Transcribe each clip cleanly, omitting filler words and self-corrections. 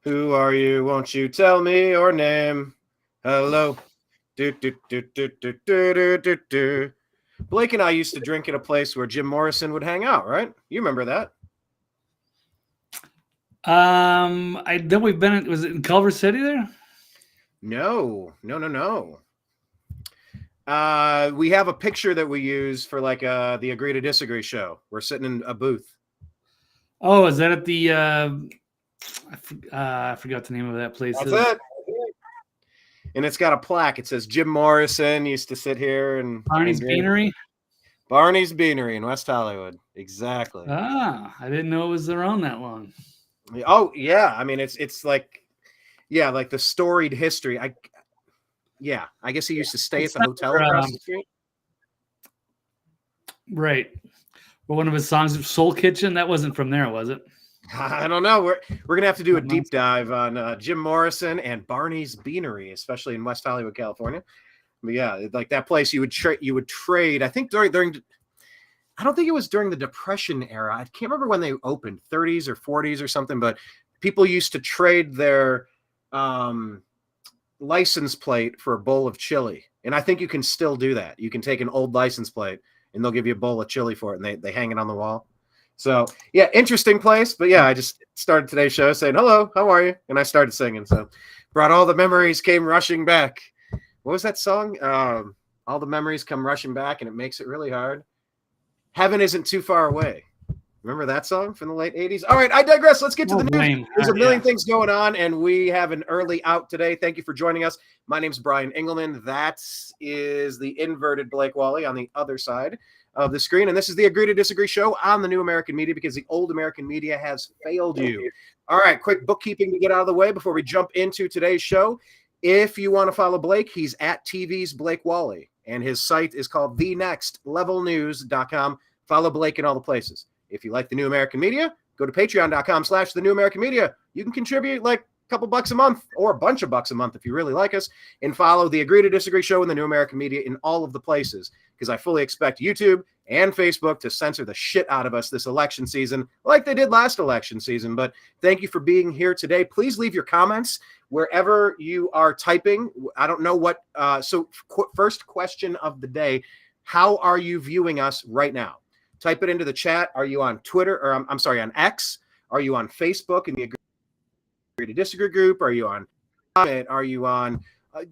Who are you? Won't you tell me your name? Hello. Do, do, do, do, do, do, do, do, do. Blake and I used to drink at a place where Jim Morrison would hang out, right? You remember that? I know we've been in, was it in Culver City there? No. We have a picture that we use for like the Agree to Disagree show. We're sitting in a booth. Oh, is that at the I forgot the name of that place. That's it. And it's got a plaque. It says Jim Morrison used to sit here and Barney's Beanery. Barney's Beanery in West Hollywood. Exactly. Ah, I didn't know it was around that long. Oh yeah, I mean it's like like the storied history. I guess he used to stay at the hotel across the street. Right. Well, one of his songs, Soul Kitchen, that wasn't from there, was it? I don't know. We're gonna have to do a deep dive on Jim Morrison and Barney's Beanery, especially in West Hollywood, California. But yeah, like that place, you would trade. I think during. I don't think it was during the Depression era. I can't remember when they opened, 30s or 40s or something. But people used to trade their license plate for a bowl of chili, and I think you can still do that. You can take an old license plate, and they'll give you a bowl of chili for it, and they hang it on the wall. So, yeah, interesting place. But, yeah, I just started today's show saying, hello, how are you? And I started singing. So, brought all the memories came rushing back. What was that song? All the memories come rushing back, and it makes it really hard. Heaven isn't too far away. Remember that song from the late 80s? All right, I digress. Let's get to the news. There's a million things going on, and we have an early out today. Thank you for joining us. My name's Brian Engelman. That is the inverted Blake Walley on the other side of the screen. And this is the Agree to Disagree show on the new American media because the old American media has failed you. All right, quick bookkeeping to get out of the way before we jump into today's show. If you want to follow Blake, he's at TV's Blake Walley, and his site is called thenextlevelnews.com. Follow Blake in all the places. If you like the new American media, go to patreon.com/the new American media. You can contribute like a couple bucks a month or a bunch of bucks a month if you really like us, and follow the Agree to Disagree show in the new American media in all of the places, because I fully expect YouTube and Facebook to censor the shit out of us this election season like they did last election season. But thank you for being here today. Please leave your comments wherever you are typing. I don't know what. First question of the day: how are you viewing us right now? Type it into the chat. Are you on Twitter or I'm sorry, on X? Are you on Facebook in the Agree to Disagree group? Are you on comment? Are you on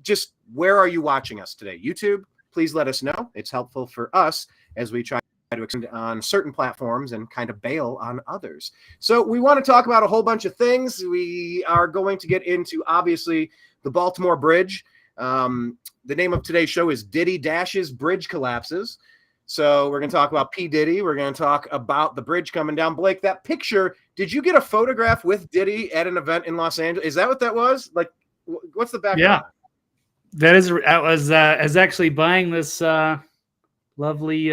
just where are you watching us today? YouTube? Please let us know. It's helpful for us as we try to extend on certain platforms and kind of bail on others. So we want to talk about a whole bunch of things. We are going to get into, obviously, the Baltimore Bridge. The name of today's show is Diddy Dashes Bridge Collapses. So we're going to talk about P. Diddy. We're going to talk about the bridge coming down. Blake, that picture, did you get a photograph with Diddy at an event in Los Angeles? Is that what that was? Like, what's the background? Yeah, that is. I was actually buying this lovely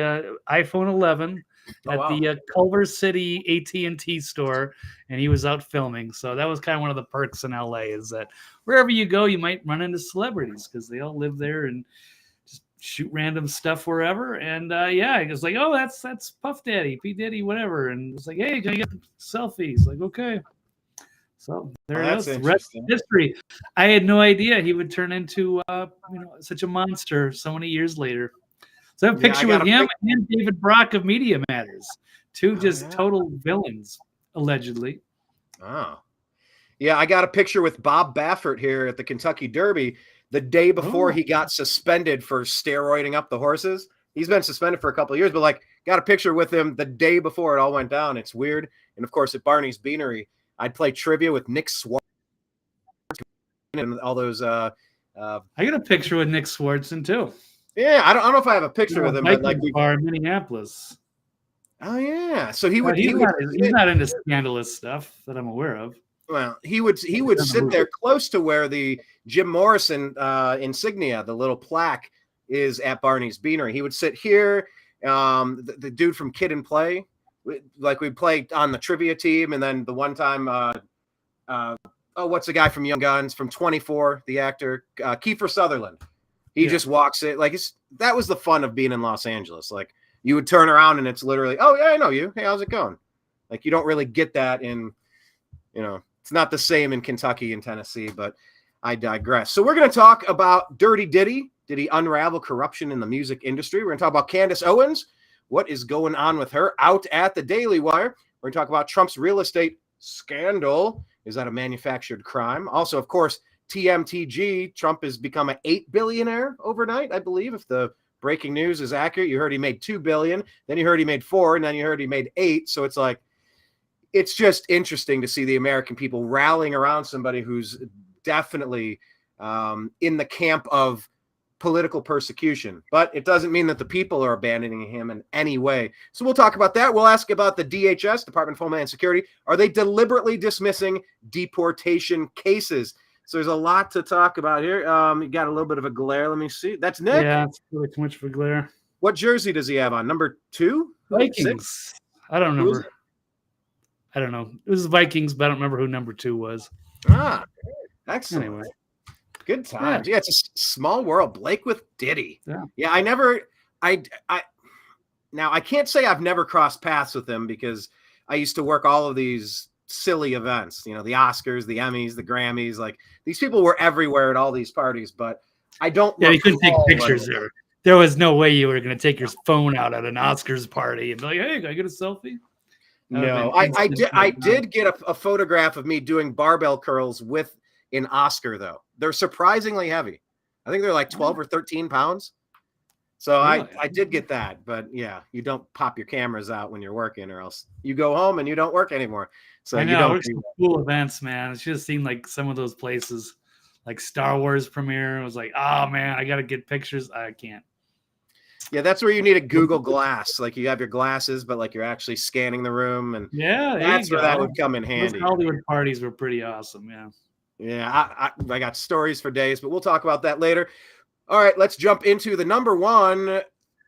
iPhone 11 at the Culver City AT&T store, and he was out filming. So that was kind of one of the perks in LA, is that wherever you go, you might run into celebrities because they all live there and shoot random stuff wherever. And I was like, oh, that's Puff Daddy, P. Diddy, whatever. And it's like, hey, can I get selfies? Like, okay. So there it is. The rest of history. I had no idea he would turn into such a monster so many years later. So I have a picture with him and David Brock of Media Matters, two total villains, allegedly. Oh. Yeah, I got a picture with Bob Baffert here at the Kentucky Derby the day before he got suspended for steroiding up the horses. He's been suspended for a couple of years, but got a picture with him the day before it all went down. It's weird. And of course, at Barney's Beanery, I'd play trivia with Nick Swartz and all those. I got a picture with Nick Swartzen too. Yeah, I don't know if I have a picture with him, but bar in Minneapolis. Oh yeah, so he's not into scandalous stuff that I'm aware of. Well, he would sit there close to where the Jim Morrison insignia, the little plaque, is at Barney's Beanery. He would sit here. The dude from Kid and Play, we'd play on the trivia team, and then the one time, what's the guy from Young Guns, from 24, the actor, Kiefer Sutherland. He just walks it that was the fun of being in Los Angeles. Like, you would turn around and it's literally, oh yeah, I know you. Hey, how's it going? Like, you don't really get that in, It's not the same in Kentucky and Tennessee, but I digress. So we're going to talk about Dirty Diddy. Did he unravel corruption in the music industry? We're going to talk about Candace Owens. What is going on with her out at the Daily Wire? We're going to talk about Trump's real estate scandal. Is that a manufactured crime? Also, of course, TMTG. Trump has become an $8 billionaire overnight, I believe, if the breaking news is accurate. You heard he made $2 billion, then you heard he made $4 billion, and then you heard he made $8 billion. So it's like, it's just interesting to see the American people rallying around somebody who's definitely in the camp of political persecution. But it doesn't mean that the people are abandoning him in any way. So we'll talk about that. We'll ask about the DHS, Department of Homeland Security. Are they deliberately dismissing deportation cases? So there's a lot to talk about here. You got a little bit of a glare. Let me see. That's Nick. Yeah, it's really too much of a glare. What jersey does he have on? Number 2? Vikings. 6? I don't remember. I don't know. It was Vikings, but I don't remember who number 2 was. Excellent. Anyway. Good times. Yeah, it's a small world. Blake with Diddy. Yeah, now I can't say I've never crossed paths with him because I used to work all of these silly events, the Oscars, the Emmys, the Grammys. Like, these people were everywhere at all these parties, but I don't. Yeah, you couldn't take pictures there. There was no way you were going to take your phone out at an Oscars party and be like, "Hey, can I get a selfie?" No, I did get a photograph of me doing barbell curls with an Oscar, though. They're surprisingly heavy. I think they're like 12 or 13 pounds. So really? I did get that. But yeah, you don't pop your cameras out when you're working, or else you go home and you don't work anymore. So I know, you don't. Cool events, man. It just seemed like some of those places, like Star Wars premiere, it was like, oh man, I got to get pictures. I can't. Yeah, that's where you need a Google Glass. Like, you have your glasses, but like you're actually scanning the room, and that's where that would come in handy. Those Hollywood parties were pretty awesome. Yeah. Yeah, I got stories for days, but we'll talk about that later. All right, let's jump into the number one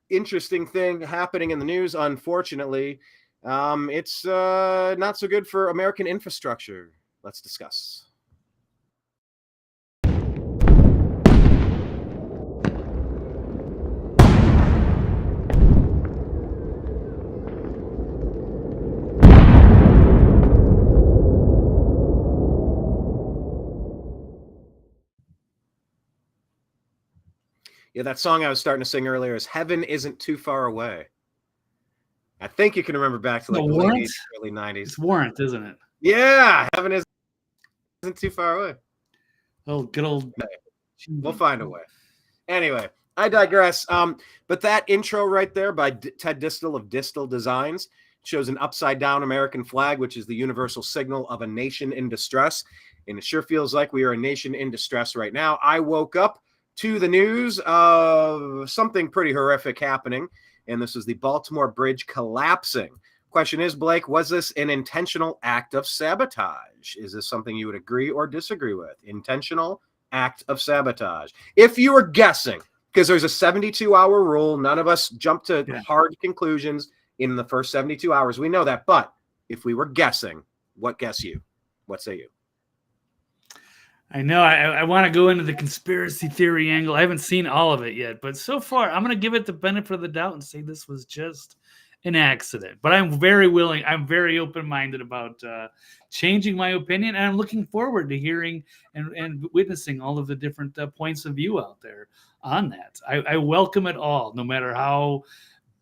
interesting thing happening in the news, unfortunately. It's not so good for American infrastructure. Let's discuss. Yeah, that song I was starting to sing earlier is "Heaven Isn't Too Far Away." I think you can remember back to like the late 80s, early 90s. It's Warrant, isn't it? Yeah, Heaven isn't too far away. Oh, good old. We'll find a way. Anyway, I digress. But that intro right there by Ted Distel of Distel Designs shows an upside down American flag, which is the universal signal of a nation in distress. And it sure feels like we are a nation in distress right now. I woke up to the news of something pretty horrific happening, and this is the Baltimore Bridge collapsing. Question is, Blake, was this an intentional act of sabotage? Is this something you would agree or disagree with? Intentional act of sabotage. If you were guessing, because there's a 72-hour rule, none of us jump to hard conclusions in the first 72 hours. We know that, but if we were guessing, what guess you? What say you? I know I want to go into the conspiracy theory angle. I haven't seen all of it yet, but so far I'm going to give it the benefit of the doubt and say this was just an accident. But I'm very willing. I'm very open-minded about changing my opinion, and I'm looking forward to hearing and witnessing all of the different points of view out there on that. I welcome it all, no matter how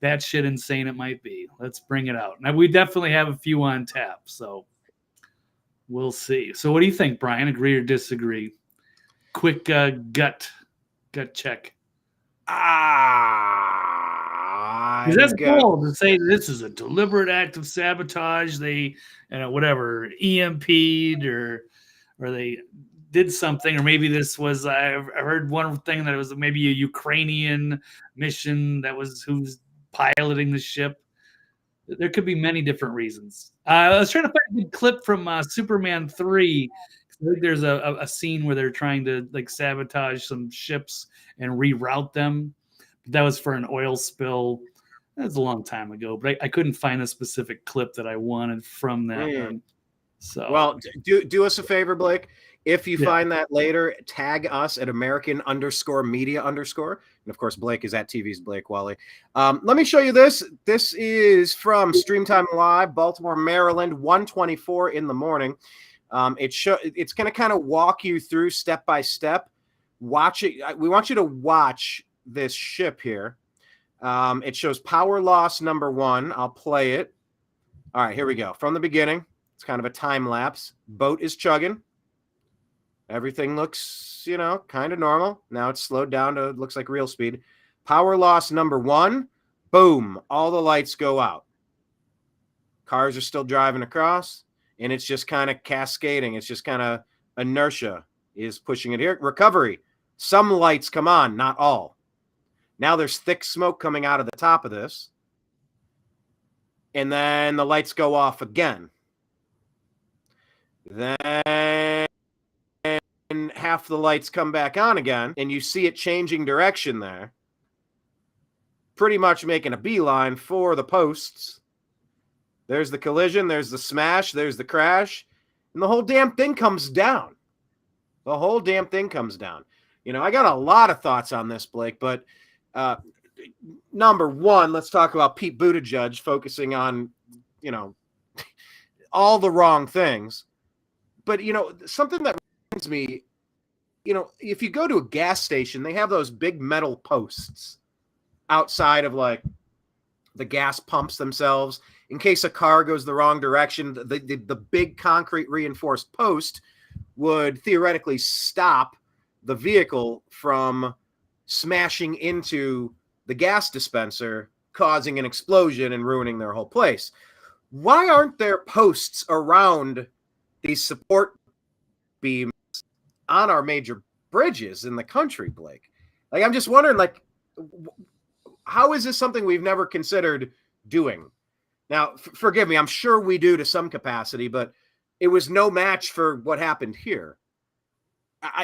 batshit insane it might be. Let's bring it out. Now, we definitely have a few on tap, so we'll see. So what do you think, Brian? Agree or disagree? Quick gut check. Because that's bold to say this is a deliberate act of sabotage. They, whatever, EMP'd or they did something, or maybe this was, I heard one thing that it was maybe a Ukrainian mission that was who's piloting the ship. There could be many different reasons. I was trying to find a good clip from Superman 3. I think there's a scene where they're trying to like sabotage some ships and reroute them. That was for an oil spill. That was a long time ago, but I couldn't find a specific clip that I wanted from that one. So, well, do us a favor, Blake. If you find that later, tag us at American_media_. And of course, Blake is at TV's Blake Walley. Let me show you this. This is from Streamtime Live, Baltimore, Maryland, 1:24 in the morning. It's going to kind of walk you through step by step. Watch it. We want you to watch this ship here. It shows power loss number 1. I'll play it. All right, here we go. From the beginning, it's kind of a time lapse. Boat is chugging. Everything looks, kind of normal. Now it's slowed down to looks like real speed. Power loss number 1. Boom. All the lights go out. Cars are still driving across, and it's just kind of cascading. It's just kind of inertia is pushing it here. Recovery. Some lights come on, not all. Now there's thick smoke coming out of the top of this. And then the lights go off again. Then half the lights come back on again, and you see it changing direction there. Pretty much making a beeline for the posts. There's the collision, there's the smash, there's the crash, and the whole damn thing comes down. The whole damn thing comes down. I got a lot of thoughts on this, Blake, but number 1, let's talk about Pete Buttigieg focusing on, all the wrong things. But, something that reminds me, if you go to a gas station, they have those big metal posts outside of like the gas pumps themselves. In case a car goes the wrong direction, the big concrete reinforced post would theoretically stop the vehicle from smashing into the gas dispenser, causing an explosion and ruining their whole place. Why aren't there posts around these support beams on our major bridges in the country, Blake? Like, I'm just wondering, like, how is this something we've never considered doing? Now, forgive me, I'm sure we do to some capacity, but it was no match for what happened here.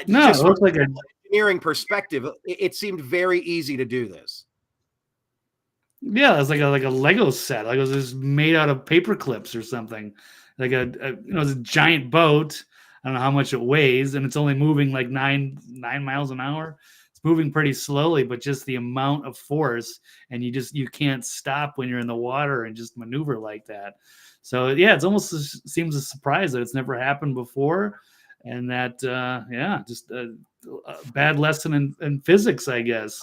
Just it looks like an engineering perspective, it seemed very easy to do this. Yeah, it's like a Lego set. Like it was just made out of paper clips or something. Like it's a giant boat. I don't know how much it weighs, and it's only moving like 9 miles an hour. It's moving pretty slowly, but just the amount of force, and you can't stop when you're in the water and just maneuver like that. So yeah, it's almost seems a surprise that it's never happened before, and that just a bad lesson in physics, I guess.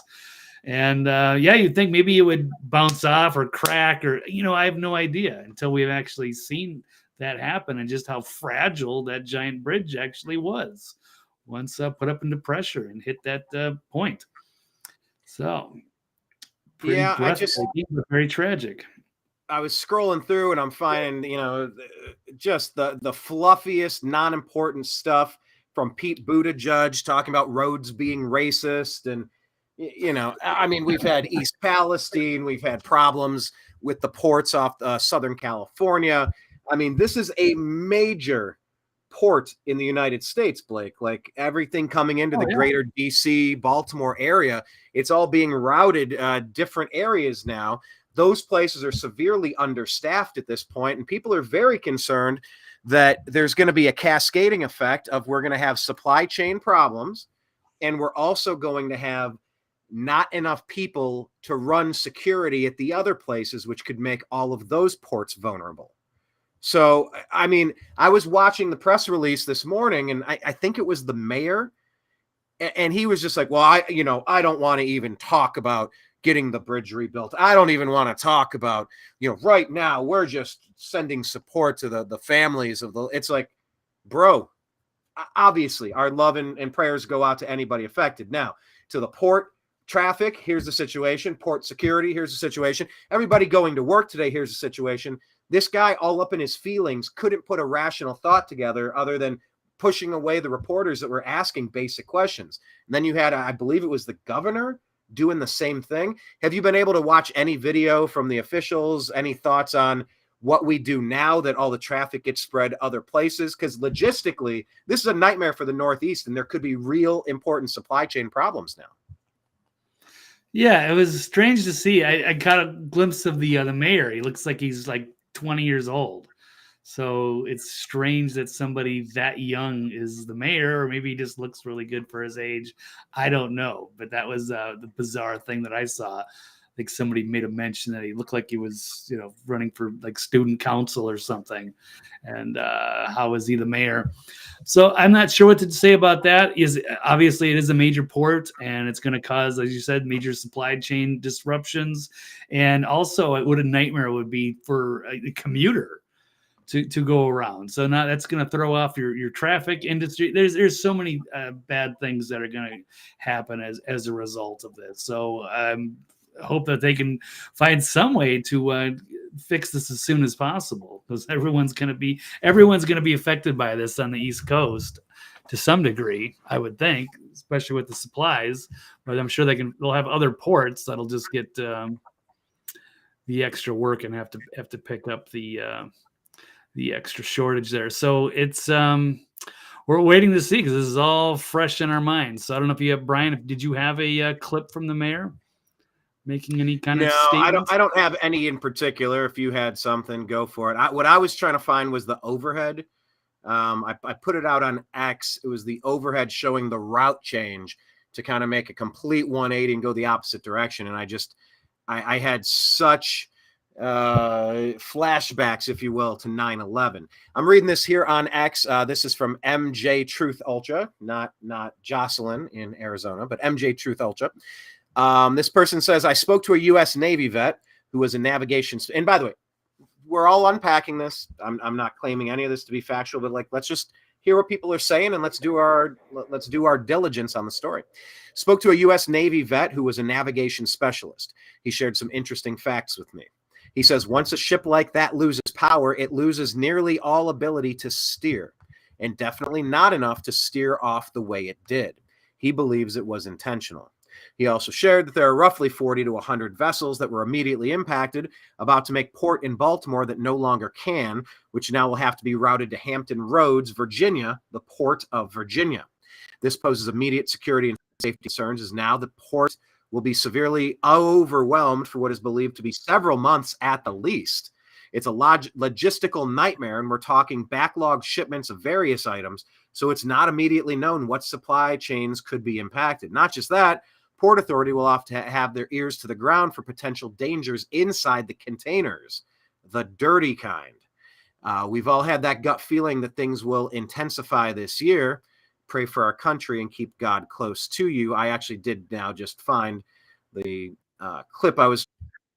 And you'd think maybe it would bounce off or crack or, I have no idea until we've actually seen that happen and just how fragile that giant bridge actually was once put up into pressure and hit that point. So, pretty breathtaking, but very tragic. I was scrolling through and I'm finding, just the fluffiest, non-important stuff from Pete Buttigieg talking about roads being racist. And, we've had East Palestine, we've had problems with the ports off Southern California. This is a major port in the United States, Blake. Like everything coming into the greater DC, Baltimore area, it's all being routed different areas now. Those places are severely understaffed at this point, and people are very concerned that there's going to be a cascading effect of we're going to have supply chain problems, and we're also going to have not enough people to run security at the other places, which could make all of those ports vulnerable. So, I was watching the press release this morning, and I think it was the mayor, and he was just like, well, I don't want to even talk about getting the bridge rebuilt. I don't even want to talk about, right now we're just sending support to the families of it's like, bro, obviously our love and prayers go out to anybody affected. Now, to the port traffic, here's the situation. Port security, here's the situation. Everybody going to work today, here's the situation. This guy, all up in his feelings, couldn't put a rational thought together other than pushing away the reporters that were asking basic questions. And then you had, I believe it was the governor, doing the same thing. Have you been able to watch any video from the officials? Any thoughts on what we do now that all the traffic gets spread other places? Because logistically, this is a nightmare for the Northeast, and there could be real important supply chain problems now. Yeah, it was strange to see. I got a glimpse of the mayor. He looks like he's like 20 years old. So it's strange that somebody that young is the mayor, or maybe he just looks really good for his age. I don't know, but that was the bizarre thing that I saw. think somebody made a mention that he looked like he was, running for like student council or something. And how is he the mayor? So I'm not sure what to say about that. Obviously it is a major port, and it's going to cause, as you said, major supply chain disruptions. And also, what a nightmare it would be for a commuter to go around. So now that's going to throw off your traffic industry. There's so many bad things that are going to happen as a result of this. So I hope that they can find some way to fix this as soon as possible, because everyone's going to be affected by this on the East Coast to some degree, I would think, especially with the supplies. But I'm sure they'll have other ports that'll just get the extra work and have to pick up the extra shortage there. So it's we're waiting to see, because this is all fresh in our minds. So I don't know if you have, Brian, did you have a clip from the mayor making any kind of statements? I don't have any in particular. If you had something, go for it. What I was trying to find was the overhead. I put it out on X. It was the overhead showing the route change to kind of make a complete 180 and go the opposite direction. And I had such flashbacks, if you will, to 9/11. I'm reading this here on X. This is from MJ Truth Ultra, not Jocelyn in Arizona, but MJ Truth Ultra. This person says, I spoke to a U.S. Navy vet who was a navigation. And by the way, we're all unpacking this. I'm not claiming any of this to be factual, but let's just hear what people are saying, and let's do our diligence on the story. Spoke to a U.S. Navy vet who was a navigation specialist. He shared some interesting facts with me. He says, once a ship like that loses power, it loses nearly all ability to steer, and definitely not enough to steer off the way it did. He believes it was intentional. He also shared that there are roughly 40 to 100 vessels that were immediately impacted, about to make port in Baltimore that no longer can, which now will have to be routed to Hampton Roads, Virginia, the port of Virginia. This poses immediate security and safety concerns, as now the port will be severely overwhelmed for what is believed to be several months at the least. It's a logistical nightmare, and we're talking backlog shipments of various items, so it's not immediately known what supply chains could be impacted. Not just that, Port Authority will have to have their ears to the ground for potential dangers inside the containers, the dirty kind. We've all had that gut feeling that things will intensify this year. Pray for our country and keep God close to you. I actually did now just find the clip I was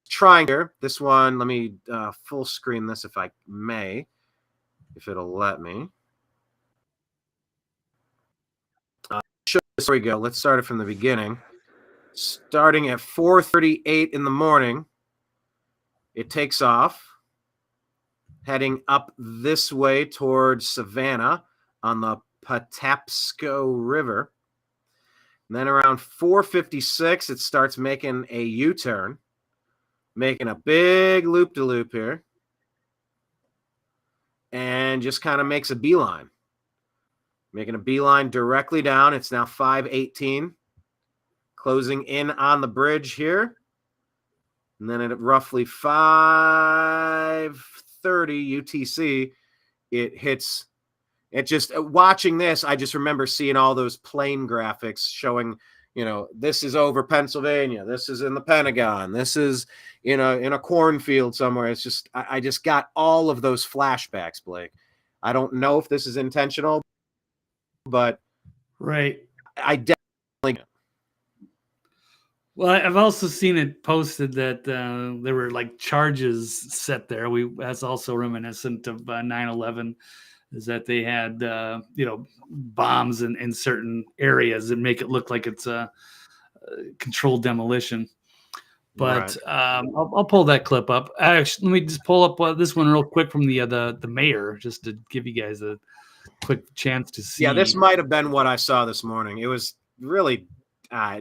trying here. This one, let me full screen this if I may, if it'll let me. There we go. Let's start it from the beginning. Starting at 4:38 in the morning, it takes off, heading up this way towards Savannah on the Patapsco River. And then around 4:56, it starts making a U-turn, making a big loop-de-loop here, and just kind of makes a beeline. Making a beeline directly down. It's now 5:18. Closing in on the bridge here. And then at roughly 5:30 UTC, it hits. It just, watching this, I just remember seeing all those plane graphics showing, this is over Pennsylvania. This is in the Pentagon. This is, in a cornfield somewhere. It's just, I just got all of those flashbacks, Blake. I don't know if this is intentional, but right. I definitely. Well, I've also seen it posted that there were like charges set there. That's also reminiscent of 9/11, is that they had bombs in certain areas that make it look like it's a controlled demolition. But right. I'll pull that clip up. Actually, let me just pull up this one real quick from the mayor, just to give you guys a quick chance to see. Yeah, this might have been what I saw this morning. It was really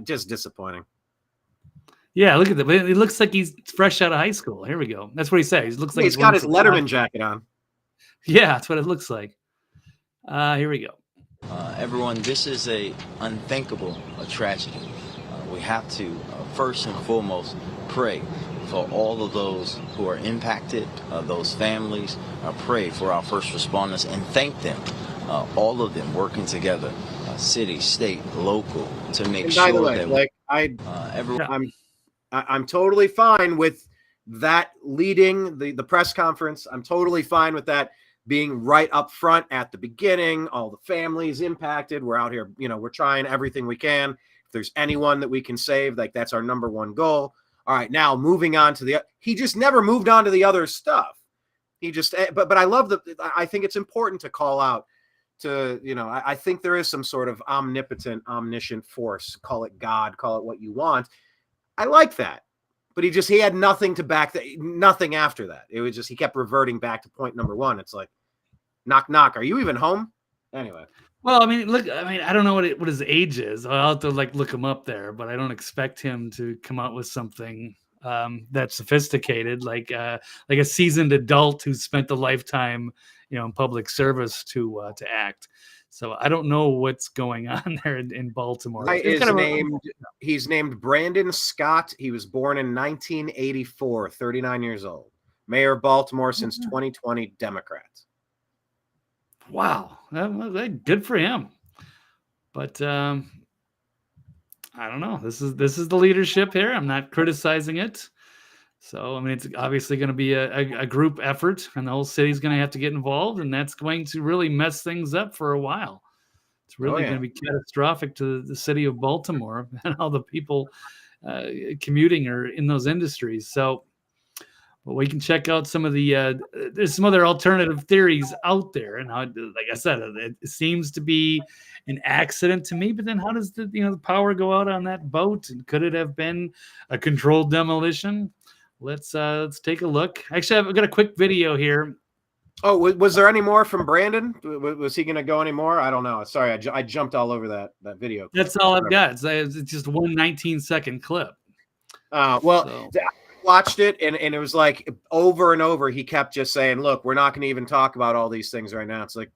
just disappointing. Yeah, look at that. It looks like he's fresh out of high school. Here we go. That's what he says. He looks like he's got his Letterman jacket on. Yeah, that's what it looks like. Here we go. Everyone, this is a unthinkable tragedy. We have to first and foremost pray for all of those who are impacted, those families. Pray for our first responders and thank them, all of them working together, city, state, local, to make sure that everyone. I'm totally fine with that leading the press conference. I'm totally fine with that being right up front at the beginning. All the families impacted. We're out here, we're trying everything we can. If there's anyone that we can save, like that's our number one goal. All right, now moving on to he just never moved on to the other stuff. He just, but I love I think it's important to call out to, I think there is some sort of omnipotent, omniscient force, call it God, call it what you want. I like that. But he had nothing to back nothing after that. It was just, he kept reverting back to point number one. It's like, knock, knock. Are you even home? Anyway. Well, I don't know what his age is. I'll have to look him up there, but I don't expect him to come out with something that's sophisticated, like a seasoned adult who's spent a lifetime, in public service to act. So I don't know what's going on there in Baltimore. He's named Brandon Scott. He was born in 1984, 39 years old. Mayor of Baltimore since 2020, Democrat. Wow, good for him. But I don't know. This is the leadership here. I'm not criticizing it. So, it's obviously going to be a group effort, and the whole city's going to have to get involved, and that's going to really mess things up for a while. It's really going to be catastrophic to the city of Baltimore and all the people commuting or in those industries. So, but we can check out some of the there's some other alternative theories out there, and how, like I said, it seems to be an accident to me. But then, how does the power go out on that boat? And could it have been a controlled demolition? Let's take a look. Actually, I've got a quick video here. Oh, was there any more from Brandon? Was he going to go any more? I don't know. Sorry, I jumped all over that video. That's all I've got. It's just one 19-second clip. I watched it, and it was like over and over, he kept just saying, look, we're not going to even talk about all these things right now. It's like,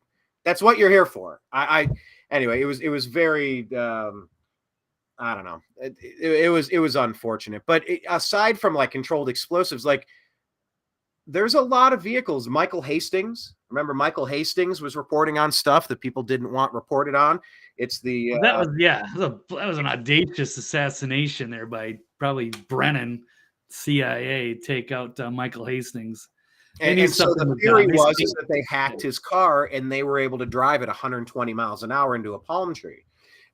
that's what you're here for. Anyway, it was very, I don't know. It was unfortunate, but aside from controlled explosives, there's a lot of vehicles. Michael Hastings, remember Michael Hastings was reporting on stuff that people didn't want reported on. It's that was an audacious assassination there by probably Brennan, CIA, take out Michael Hastings. And so the theory was that they hacked his car and they were able to drive at 120 miles an hour into a palm tree.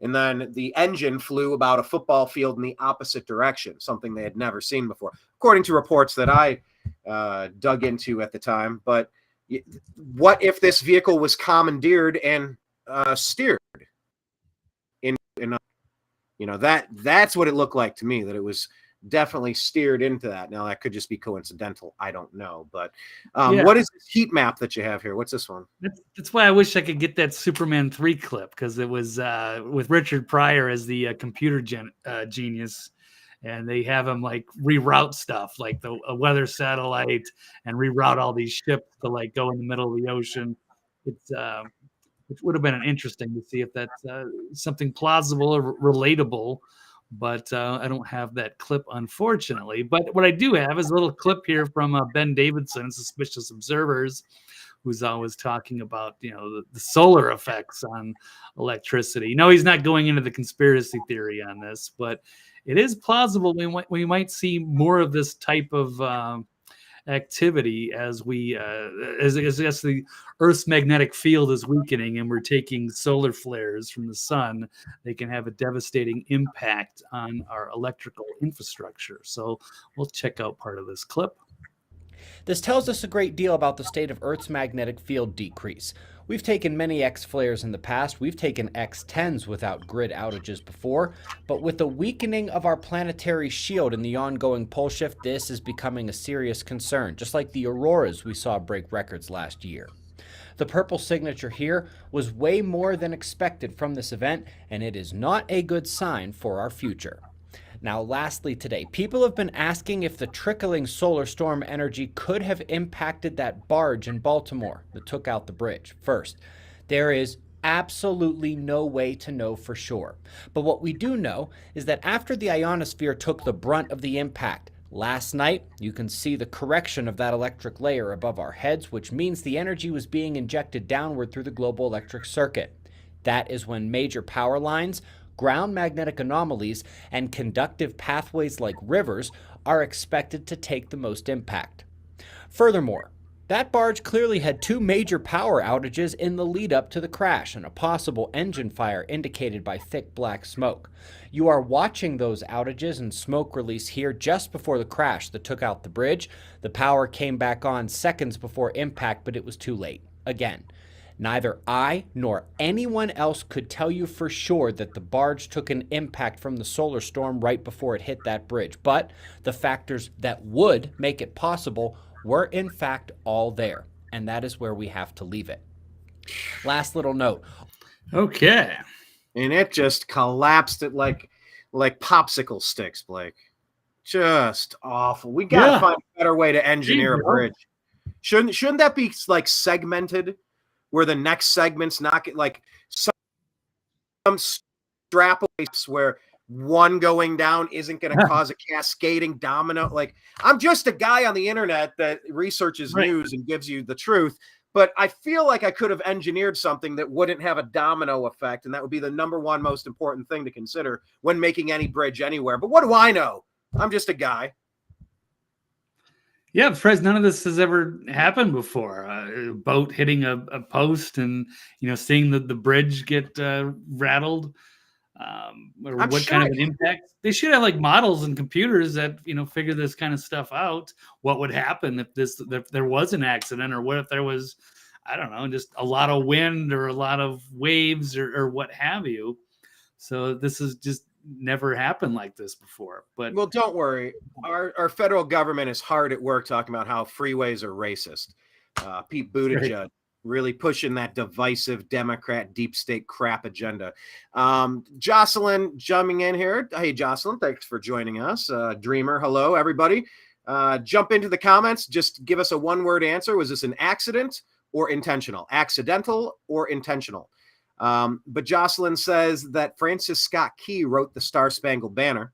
And then the engine flew about a football field in the opposite direction, something they had never seen before, according to reports that I dug into at the time. But what if this vehicle was commandeered and steered? That's what it looked like to me, that it was definitely steered into that. Now, that could just be coincidental. I don't know. But what is this heat map that you have here? What's this one? That's why I wish I could get that Superman 3 clip, because it was with Richard Pryor as the computer genius. And they have him reroute stuff like a weather satellite and reroute all these ships to go in the middle of the ocean. It would have been interesting to see if that's something plausible or relatable. But I don't have that clip, unfortunately. But what I do have is a little clip here from Ben Davidson, Suspicious Observers, who's always talking about, the solar effects on electricity. No, he's not going into the conspiracy theory on this, but it is plausible we might see more of this type of activity as the Earth's magnetic field is weakening and we're taking solar flares from the sun. They can have a devastating impact on our electrical infrastructure. So we'll check out part of this clip. This tells us a great deal about the state of Earth's magnetic field decrease. We've taken many X-flares in the past. We've taken X10s without grid outages before. But with the weakening of our planetary shield and the ongoing pole shift, this is becoming a serious concern, just like the auroras we saw break records last year. The purple signature here was way more than expected from this event, and it is not a good sign for our future. Now, lastly today, people have been asking if the trickling solar storm energy could have impacted that barge in Baltimore that took out the bridge. First, there is absolutely no way to know for sure. But what we do know is that after the ionosphere took the brunt of the impact, last night, you can see the correction of that electric layer above our heads, which means the energy was being injected downward through the global electric circuit. That is when major power lines ground magnetic anomalies and conductive pathways like rivers are expected to take the most impact. Furthermore, that barge clearly had two major power outages in the lead up to the crash and a possible engine fire indicated by thick black smoke. You are watching those outages and smoke release here just before the crash that took out the bridge. The power came back on seconds before impact, but it was too late. Again, neither I nor anyone else could tell you for sure that the barge took an impact from the solar storm right before it hit that bridge, but the factors that would make it possible were in fact all there, and that is where we have to leave it. Last little note. Okay. And it just collapsed it like popsicle sticks, Blake. Just awful. We gotta find a better way to engineer a bridge. Shouldn't that be like segmented, where the next segment's not like some strap where one going down isn't going to cause a cascading domino? Like, I'm just a guy on the internet that researches news and gives you the truth, but I feel like I could have engineered something that wouldn't have a domino effect, and that would be the number one most important thing to consider when making any bridge anywhere. But what do I know? I'm just a guy. Yeah, Fred, none of this has ever happened before. A boat hitting a post and, seeing the bridge get rattled. Or what kind of an impact. They should have like models and computers that, figure this kind of stuff out. What would happen if there was an accident, or what if there was, I don't know, just a lot of wind or a lot of waves or what have you. So this is just never happened like this before. But well, don't worry. Our federal government is hard at work talking about how freeways are racist. Pete Buttigieg really pushing that divisive Democrat deep state crap agenda. Jocelyn jumping in here. Hey, Jocelyn, thanks for joining us. Dreamer, hello, everybody. Jump into the comments. Just give us a one-word answer. Was this an accident or intentional? Accidental or intentional? But Jocelyn says that Francis Scott Key wrote the Star Spangled Banner.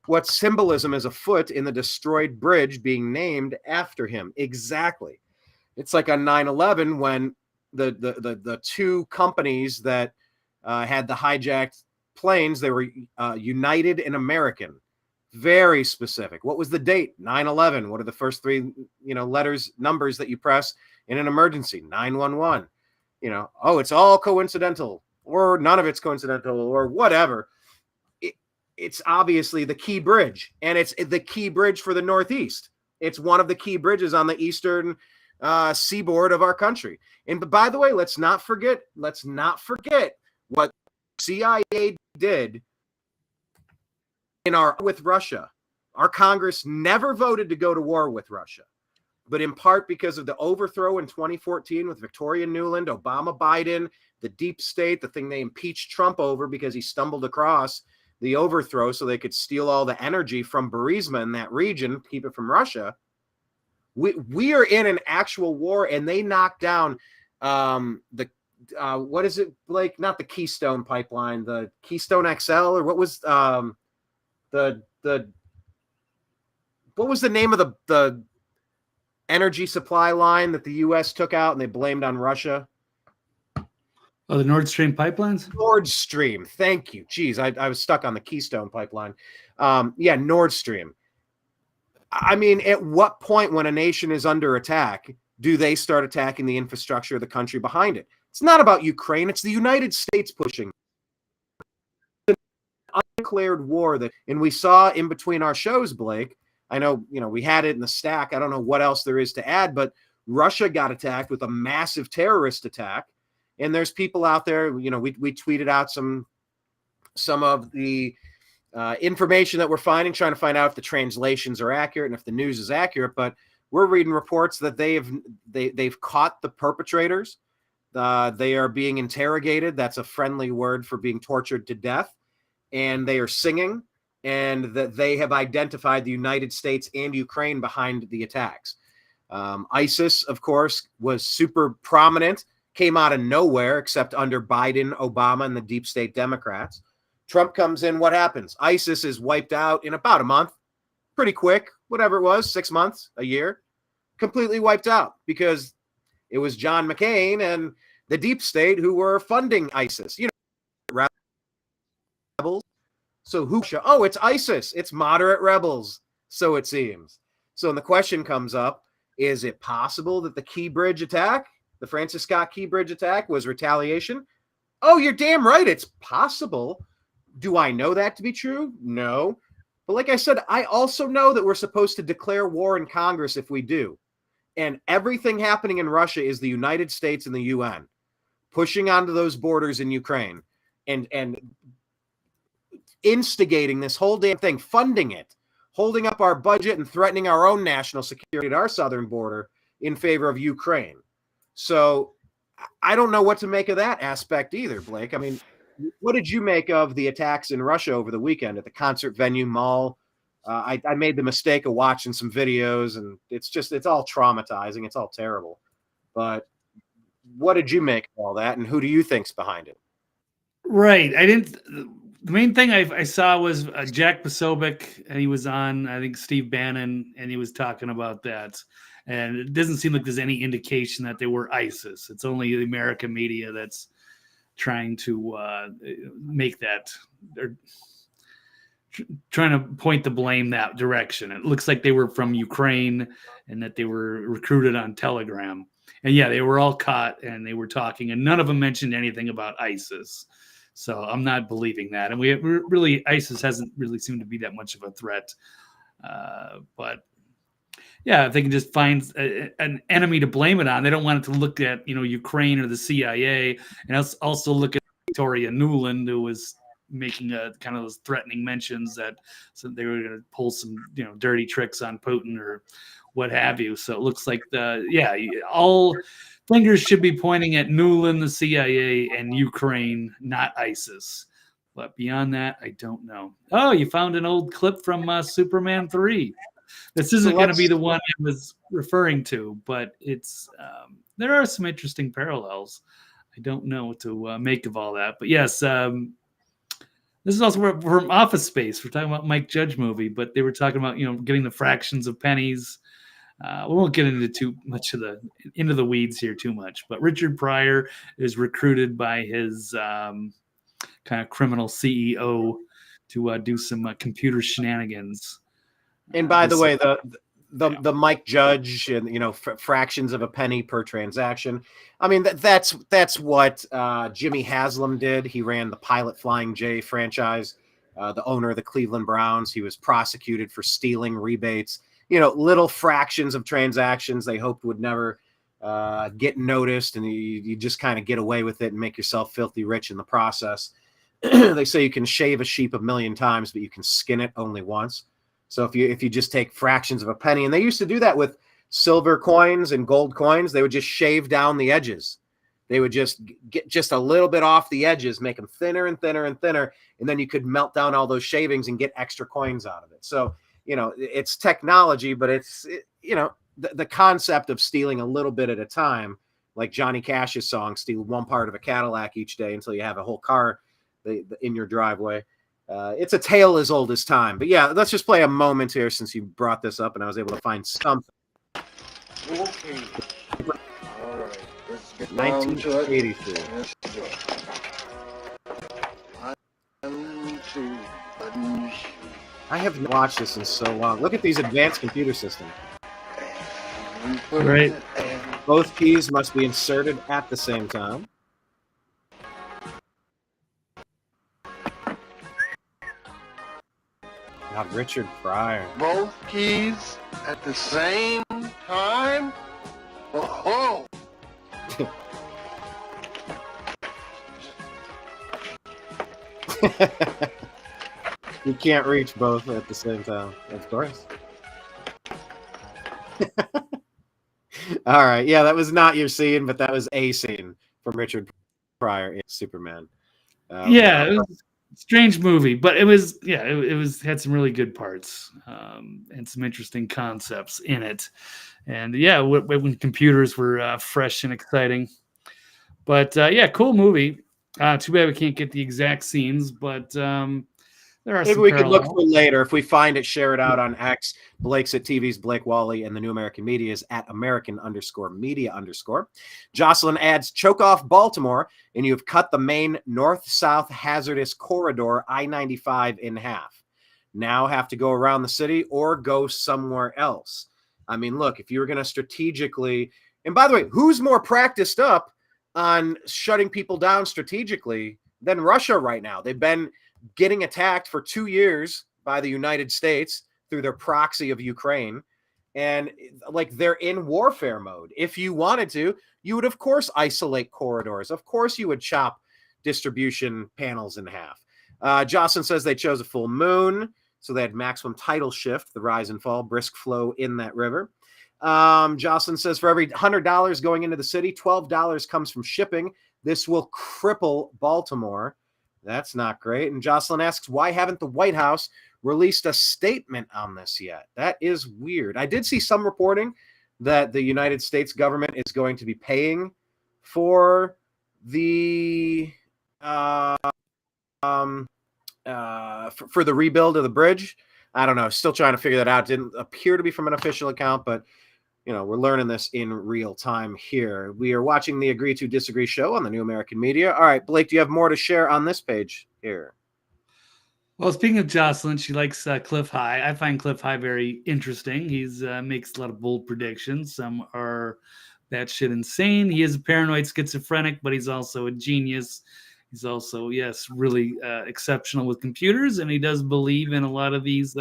What symbolism is afoot in the destroyed bridge being named after him? Exactly. It's like on 9/11 when the two companies that had the hijacked planes, they were United and American. Very specific. What was the date? 9/11. What are the first three numbers that you press in an emergency? 911. It's all coincidental, or none of it's coincidental, or whatever. It's obviously the key bridge, and it's the key bridge for the Northeast. It's one of the key bridges on the eastern seaboard of our country. And by the way, let's not forget what CIA did in our with Russia. Our Congress never voted to go to war with Russia, but in part because of the overthrow in 2014 with Victoria Nuland, Obama, Biden, the deep state, the thing they impeached Trump over because he stumbled across the overthrow so they could steal all the energy from Burisma in that region, keep it from Russia. We are in an actual war, and they knocked down what is it, Blake? Not the Keystone Pipeline, the Keystone XL, or what was what was the name of the energy supply line that the U.S. took out and they blamed on Russia? Oh, the Nord Stream pipelines? Nord Stream. Thank you. Jeez, I was stuck on the Keystone Pipeline. Nord Stream. I mean, at what point when a nation is under attack do they start attacking the infrastructure of the country behind it? It's not about Ukraine. It's the United States pushing an undeclared war and we saw in between our shows, Blake. I know, we had it in the stack. I don't know what else there is to add, but Russia got attacked with a massive terrorist attack. And there's people out there, we tweeted out some of the information that we're finding, trying to find out if the translations are accurate and if the news is accurate. But we're reading reports that they've caught the perpetrators. They are being interrogated. That's a friendly word for being tortured to death. And they are singing, and that they have identified the United States and Ukraine behind the attacks. ISIS, of course, was super prominent, came out of nowhere except under Biden, Obama, and the deep state Democrats. Trump comes in, what happens? ISIS is wiped out in about a month, pretty quick, whatever it was, 6 months, a year, completely wiped out because it was John McCain and the deep state who were funding ISIS. rebels. So who? Oh, it's ISIS. It's moderate rebels. So it seems. So when the question comes up, is it possible that the Key Bridge attack, the Francis Scott Key Bridge attack, was retaliation? Oh, you're damn right. It's possible. Do I know that to be true? No. But like I said, I also know that we're supposed to declare war in Congress if we do. And everything happening in Russia is the United States and the UN pushing onto those borders in Ukraine and instigating this whole damn thing, funding it, holding up our budget and threatening our own national security at our southern border in favor of Ukraine. So I don't know what to make of that aspect either, Blake. I mean, what did you make of the attacks in Russia over the weekend at the concert venue mall? I made the mistake of watching some videos, and it's all traumatizing. It's all terrible. But what did you make of all that, and who do you think's behind it? Right. The main thing I saw was Jack Posobiec, and he was on, I think, Steve Bannon, and he was talking about that. And it doesn't seem like there's any indication that they were ISIS. It's only the American media that's trying to make that, or trying to point the blame that direction. It looks like they were from Ukraine and that they were recruited on Telegram. And yeah, they were all caught and they were talking, and none of them mentioned anything about ISIS. So I'm not believing that. And ISIS hasn't really seemed to be that much of a threat. But yeah, if they can just find an enemy to blame it on, they don't want it to look at, Ukraine or the CIA, and also look at Victoria Nuland, who was making a kind of those threatening mentions that so they were going to pull some, dirty tricks on Putin or what have you. So it looks like all fingers should be pointing at Nuland, the CIA, and Ukraine, not ISIS. But beyond that, I don't know. Oh, you found an old clip from Superman 3. This isn't going to be the one I was referring to, but it's there are some interesting parallels. I don't know what to make of all that. But yes, this is also from Office Space. We're talking about Mike Judge movie, but they were talking about, getting the fractions of pennies. We won't get into too much into the weeds here too much, but Richard Pryor is recruited by his kind of criminal CEO to do some computer shenanigans. And by the way, the Mike Judge and fractions of a penny per transaction. I mean that's what Jimmy Haslam did. He ran the Pilot Flying J franchise. The owner of the Cleveland Browns. He was prosecuted for stealing rebates. Little fractions of transactions they hoped would never get noticed, and you just kind of get away with it and make yourself filthy rich in the process. They say you can shave a sheep 1,000,000 times, but you can skin it only once. So if you just take fractions of a penny, and they used to do that with silver coins and gold coins, they would just shave down the edges. They would just get just a little bit off the edges, make them thinner and thinner and thinner, and then you could melt down all those shavings and get extra coins out of it. So, it's technology, but it's the concept of stealing a little bit at a time, like Johnny Cash's song, steal one part of a Cadillac each day until you have a whole car in your driveway. It's a tale as old as time. But yeah, let's just play a moment here since you brought this up and I was able to find something. Okay. All right. Let's get 1983. I haven't watched this in so long. Look at these advanced computer systems. Right. Both keys must be inserted at the same time. God, Richard Pryor. Both keys at the same time? Oh! You can't reach both at the same time, of course. All right. Yeah, that was not your scene, but that was a scene from Richard Pryor in Superman. Yeah, it was a strange movie, but it was had some really good parts and some interesting concepts in it. And yeah, when computers were fresh and exciting. But cool movie. Too bad we can't get the exact scenes, but There are Maybe some we could look parallels. for later. If we find it, share it out on X. Blake's at TV's Blake Walley, and the New American Media is at American_media_. Jocelyn adds, choke off Baltimore, and you've cut the main north-south hazardous corridor, I-95, in half. Now have to go around the city or go somewhere else. I mean, look, if you were going to strategically, and by the way, who's more practiced up on shutting people down strategically than Russia right now? They've been getting attacked for 2 years by the United States through their proxy of Ukraine. And like, they're in warfare mode. If you wanted to, you would, of course, isolate corridors. Of course, you would chop distribution panels in half. Jocelyn says they chose a full moon, so they had maximum tidal shift, the rise and fall, brisk flow in that river. Jocelyn says for every $100 going into the city, $12 comes from shipping. This will cripple Baltimore. That's not great. And Jocelyn asks, why haven't the White House released a statement on this yet? That is weird. I did see some reporting that the United States government is going to be paying for the for the rebuild of the bridge. I don't know. Still trying to figure that out. Didn't appear to be from an official account, but we're learning this in real time here. We are watching the Agree to Disagree show on the New American Media. All right, Blake, do you have more to share on this page here? Well, speaking of Jocelyn, she likes Cliff High. I find Cliff High very interesting. He's makes a lot of bold predictions. Some are batshit insane. He is a paranoid schizophrenic, but he's also a genius. He's also, yes, really exceptional with computers, and he does believe in a lot of these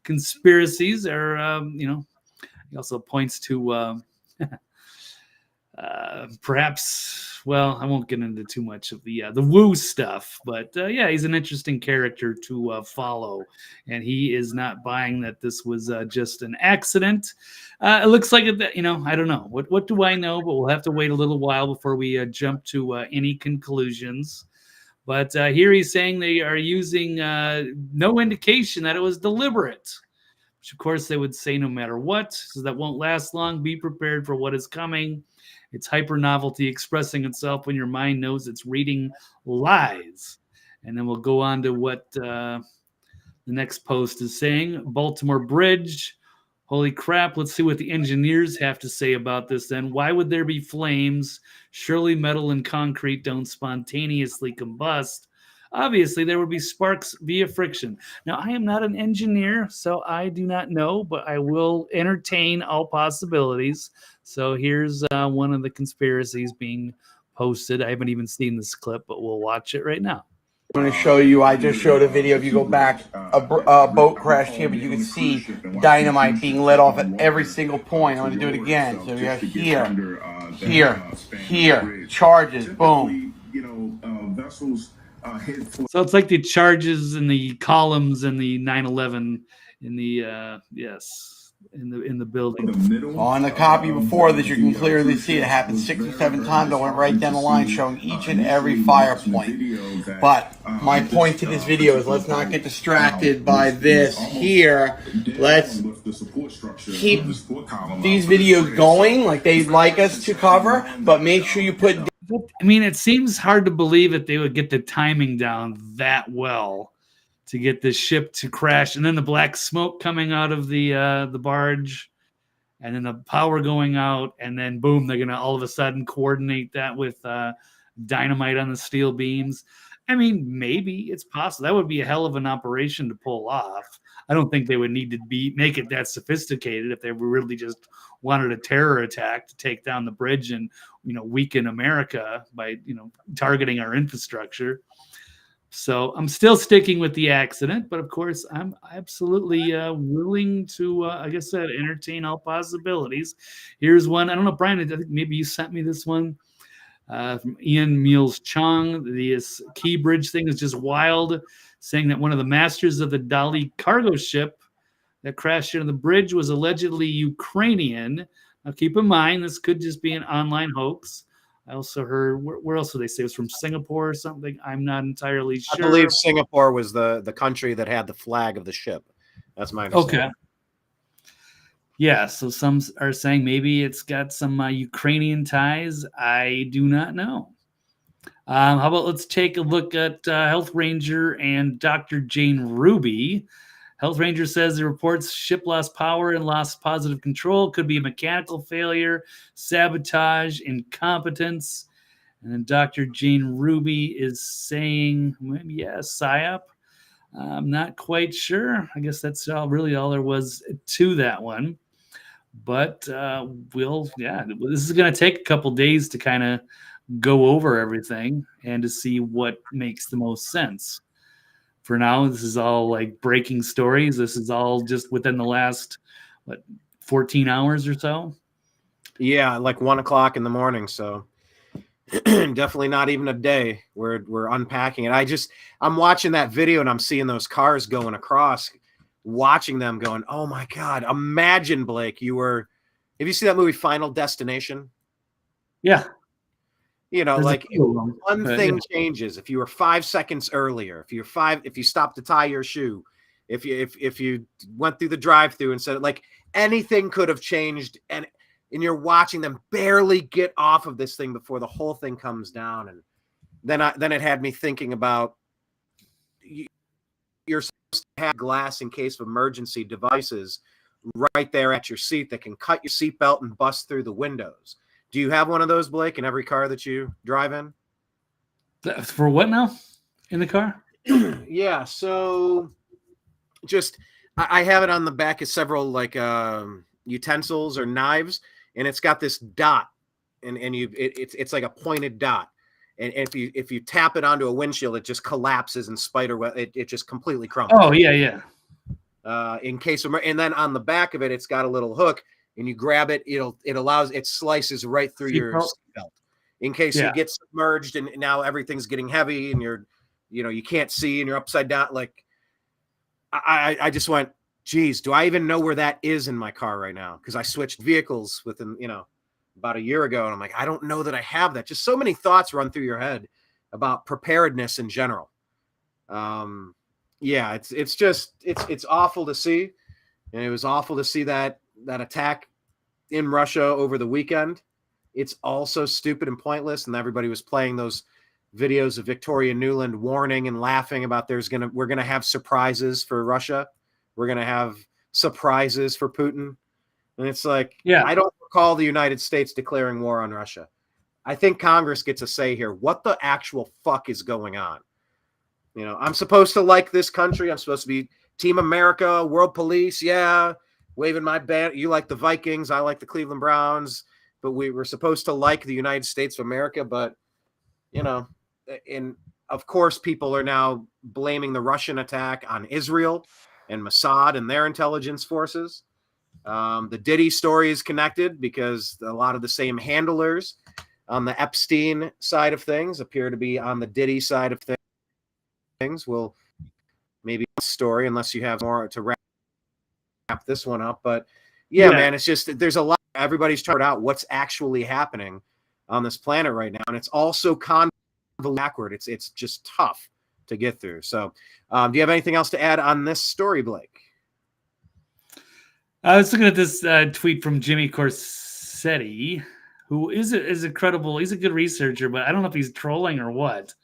conspiracies. Or, he also points to perhaps, well, I won't get into too much of the woo stuff, but yeah, he's an interesting character to follow, and he is not buying that this was just an accident. It looks like it, I don't know. What do I know? But we'll have to wait a little while before we jump to any conclusions. But here he's saying they are using no indication that it was deliberate, which of course they would say no matter what, so that won't last long. Be prepared for what is coming. It's hyper novelty expressing itself when your mind knows it's reading lies. And then we'll go on to what the next post is saying. Baltimore Bridge. Holy crap. Let's see what the engineers have to say about this then. Why would there be flames? Surely metal and concrete don't spontaneously combust. Obviously, there would be sparks via friction. Now, I am not an engineer, so I do not know, but I will entertain all possibilities. So here's one of the conspiracies being posted. I haven't even seen this clip, but we'll watch it right now. I'm going to show you, I just showed a video. If you go back, a boat crashed here, but you can see dynamite being let off at every single point. I'm going to do it again. So we have here, charges, boom. So it's like the charges and the columns and the 9/11 in the in the building. On the copy before this, you can clearly see it happened 6 or 7 times. I went right down the line showing each and every fire point. But my point to this video is, let's not get distracted by this here. Let's keep these videos going like they'd like us to cover, but make sure you put... I mean, it seems hard to believe that they would get the timing down that well to get this ship to crash, and then the black smoke coming out of the barge, and then the power going out, and then boom, they're gonna all of a sudden coordinate that with dynamite on the steel beams. I mean, maybe it's possible. That would be a hell of an operation to pull off. I don't think they would need to make it that sophisticated if they really just wanted a terror attack to take down the bridge and weaken America by targeting our infrastructure. So I'm still sticking with the accident, but of course I'm absolutely willing to, like I said, entertain all possibilities. Here's one. I don't know, Brian, I think maybe you sent me this one from Ian Meals Chong. This Key Bridge thing is just wild, saying that one of the masters of the Dali cargo ship that crashed into the bridge was allegedly Ukrainian. Now, keep in mind, this could just be an online hoax. I also heard, where else did they say it was from Singapore or something? I'm not entirely sure. I believe Singapore was the country that had the flag of the ship. That's my understanding. Okay. Yeah, so some are saying maybe it's got some Ukrainian ties. I do not know. How about let's take a look at Health Ranger and Dr. Jane Ruby. Health Ranger says the reports ship lost power and lost positive control. Could be a mechanical failure, sabotage, incompetence. And then Dr. Jane Ruby is saying, PSYOP. I'm not quite sure. I guess that's really all there was to that one. But this is going to take a couple days to kind of go over everything and to see what makes the most sense. For now, this is all like breaking stories. This is all just within the last 14 hours or so. Yeah, like 1 o'clock in the morning. So definitely not even a day. We're unpacking it. I'm watching that video and I'm seeing those cars going across, watching them going, oh my God, imagine, Blake, have you seen that movie Final Destination? Yeah. You know, like one thing changes. If you were 5 seconds earlier, if you stopped to tie your shoe, if you went through the drive-through and said, like, anything could have changed, and you're watching them barely get off of this thing before the whole thing comes down. And then it had me thinking about, you're supposed to have glass in case of emergency devices right there at your seat that can cut your seatbelt and bust through the windows. Do you have one of those, Blake, in every car that you drive in? For what now? In the car? Yeah. So I have it on the back of several like utensils or knives, and it's got this dot, and it's like a pointed dot. And if you tap it onto a windshield, it just collapses and it just completely crumbles. Oh, yeah. In case of, and then on the back of it, it's got a little hook. And you grab it, it slices right through your seatbelt in case you get submerged and now everything's getting heavy and you can't see and you're upside down. Like I just went, geez, do I even know where that is in my car right now? Because I switched vehicles within, about a year ago. And I'm like, I don't know that I have that. Just so many thoughts run through your head about preparedness in general. It's awful to see. And it was awful to see that attack in Russia over the weekend. It's also stupid and pointless. And everybody was playing those videos of Victoria Nuland warning and laughing about we're going to have surprises for Russia. We're going to have surprises for Putin. And it's like, I don't recall the United States declaring war on Russia. I think Congress gets a say here. What the actual fuck is going on? I'm supposed to like this country. I'm supposed to be Team America, World Police. Yeah. Waving my band. You like the Vikings. I like the Cleveland Browns. But we were supposed to like the United States of America. But, and of course, people are now blaming the Russian attack on Israel and Mossad and their intelligence forces. The Diddy story is connected because a lot of the same handlers on the Epstein side of things appear to be on the Diddy side of things. Well, maybe a story, unless you have more to wrap this one up. But man, it's just, there's a lot. Everybody's trying to figure out what's actually happening on this planet right now. And it's also convoluted backward. It's just tough to get through. So do you have anything else to add on this story, Blake? I was looking at this tweet from Jimmy Corsetti, who is incredible. He's a good researcher, but I don't know if he's trolling or what.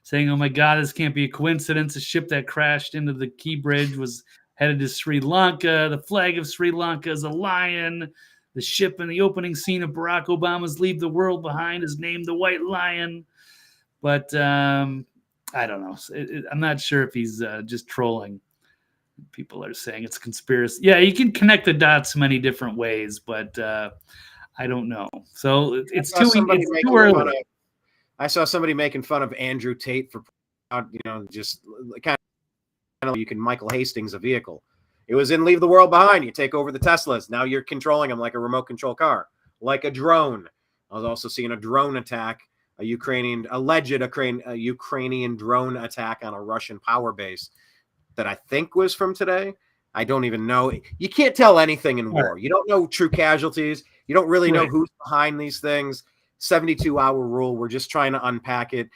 Saying, oh my God, this can't be a coincidence. A ship that crashed into the Key Bridge was headed to Sri Lanka. The flag of Sri Lanka is a lion. The ship in the opening scene of Barack Obama's Leave the World Behind is named the White Lion. But I don't know. I'm not sure if he's just trolling. People are saying it's conspiracy. Yeah, you can connect the dots many different ways, but I don't know. So it's too early. I saw somebody making fun of Andrew Tate for, just kind of you can Michael Hastings a vehicle. It was in Leave the World Behind. You take over the Teslas. Now you're controlling them like a remote control car, like a drone. I was also seeing a drone attack, a Ukrainian drone attack on a Russian power base that I think was from today. I don't even know. You can't tell anything in war. You don't know true casualties. You don't really know who's behind these things. 72-hour rule. We're just trying to unpack it.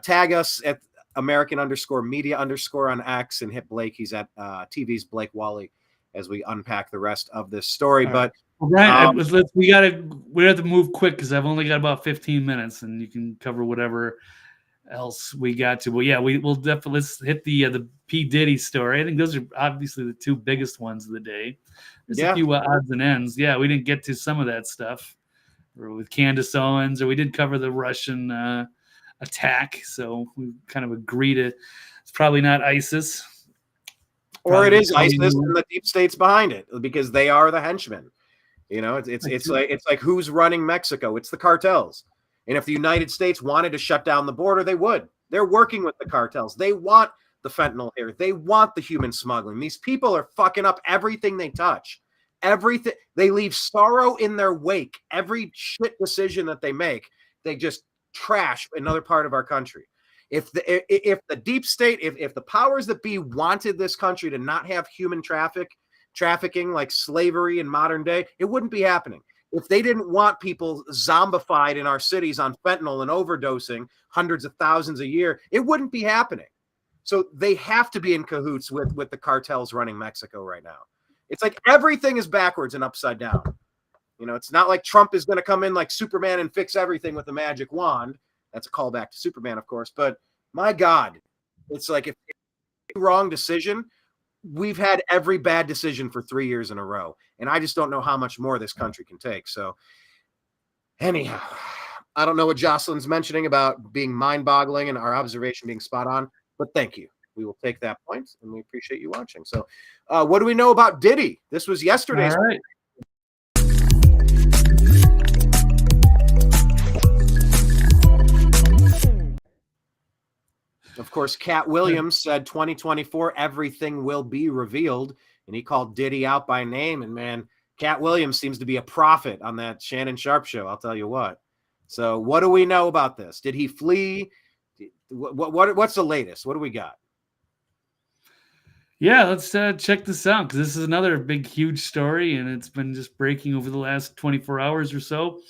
Tag us at American_media_ on X and hit Blake. He's at TV's Blake Walley as we unpack the rest of this story. But Brian, we have to move quick because I've only got about 15 minutes and you can cover whatever else we got to? Well, yeah, we'll definitely, let's hit the P. Diddy story. I think those are obviously the two biggest ones of the day. There's a few odds and ends. Yeah, we didn't get to some of that stuff with Candace Owens, or we did cover the Russian attack. So we kind of agree to it's probably not ISIS. Or it is ISIS and the deep state's behind it because they are the henchmen. You know, it's like who's running Mexico? It's the cartels. And if the United States wanted to shut down the border, they would. They're working with the cartels. They want the fentanyl here. They want the human smuggling. These people are fucking up everything they touch. Everything. They leave sorrow in their wake. Every shit decision that they make, they just trash another part of our country. If the deep state, if the powers that be wanted this country to not have human trafficking like slavery in modern day, it wouldn't be happening. If they didn't want people zombified in our cities on fentanyl and overdosing hundreds of thousands a year, it wouldn't be happening. So they have to be in cahoots with the cartels running Mexico right now. It's like everything is backwards and upside down. You know, it's not like Trump is going to come in like Superman and fix everything with a magic wand. That's a callback to Superman, of course. But my God, it's like if wrong decision, we've had every bad decision for 3 years in a row. And I just don't know how much more this country can take. So anyhow, I don't know what Jocelyn's mentioning about being mind-boggling and our observation being spot on, but thank you. We will take that point, and we appreciate you watching. So what do we know about Diddy? This was yesterday's. All right. Of course, Cat Williams said 2024, everything will be revealed. And he called Diddy out by name. And man, Cat Williams seems to be a prophet on that Shannon Sharp show. I'll tell you what. So what do we know about this? Did he flee? What's the latest? What do we got? Yeah, let's check this out because this is another big, huge story. And it's been just breaking over the last 24 hours or so.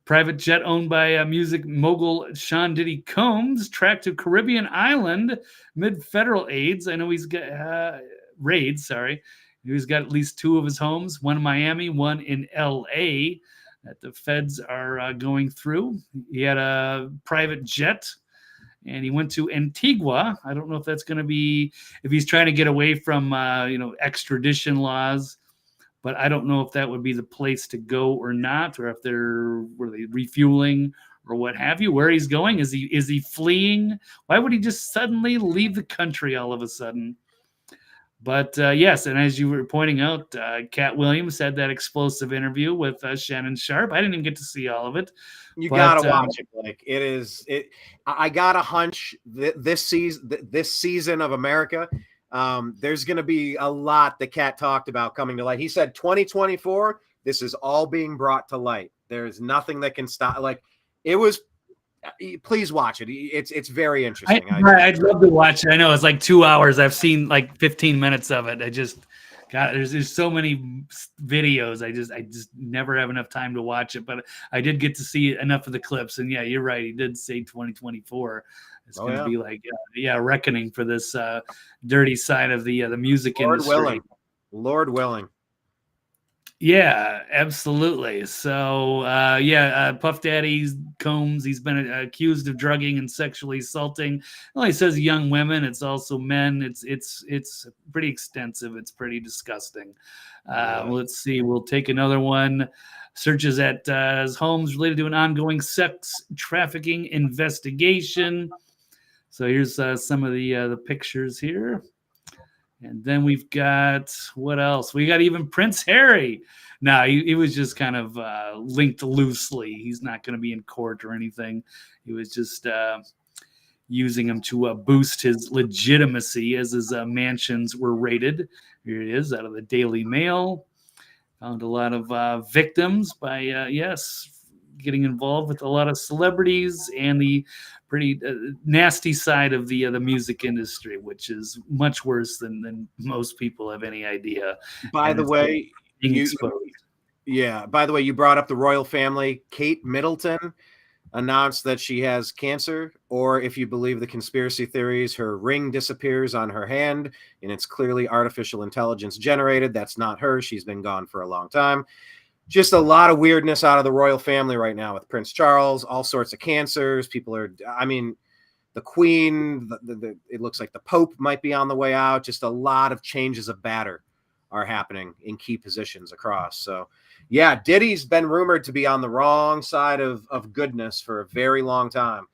Private jet owned by music mogul Sean Diddy Combs tracked to Caribbean island mid federal raids. I know he's got raids. Sorry, he's got at least two of his homes, one in Miami, one in L.A. that the feds are going through. He had a private jet, and he went to Antigua. I don't know if that's going to be if he's trying to get away from extradition laws. But I don't know if that would be the place to go or not, or if were they refueling or what have you. Where he's going? Is he fleeing? Why would he just suddenly leave the country all of a sudden? But yes, and as you were pointing out, Cat Williams had that explosive interview with Shannon Sharp. I didn't even get to see all of it. You gotta watch it, Blake. I got a hunch this season of America. There's going to be a lot that Cat talked about coming to light. He said 2024, this is all being brought to light. There's nothing that can stop. Like it was, please watch it. It's very interesting. I'd love to watch it. I know it's like 2 hours. I've seen like 15 minutes of it. I just got, there's so many videos. I just never have enough time to watch it, but I did get to see enough of the clips. And yeah, you're right. He did say 2024. It's going to be like, reckoning for this dirty side of the music industry. Lord willing. Yeah, absolutely. So, Puff Daddy Combs, he's been accused of drugging and sexually assaulting. Well, he says young women. It's also men. It's pretty extensive. It's pretty disgusting. Let's see. We'll take another one. Searches at his homes related to an ongoing sex trafficking investigation. So here's some of the pictures here. And then we've got, what else? We got even Prince Harry. Now, he was just kind of linked loosely. He's not going to be in court or anything. He was just using him to boost his legitimacy as his mansions were raided. Here it is out of the Daily Mail. Found a lot of victims by, getting involved with a lot of celebrities and the pretty nasty side of the music industry, which is much worse than most people have any idea. By the way, you brought up the royal family. Kate Middleton announced that she has cancer, or if you believe the conspiracy theories, her ring disappears on her hand, and it's clearly artificial intelligence generated. That's not her. She's been gone for a long time. Just a lot of weirdness out of the royal family right now with Prince Charles, all sorts of cancers. People are, the Queen. It looks like the Pope might be on the way out. Just a lot of changes of batter are happening in key positions across. So, yeah, Diddy's been rumored to be on the wrong side of goodness for a very long time.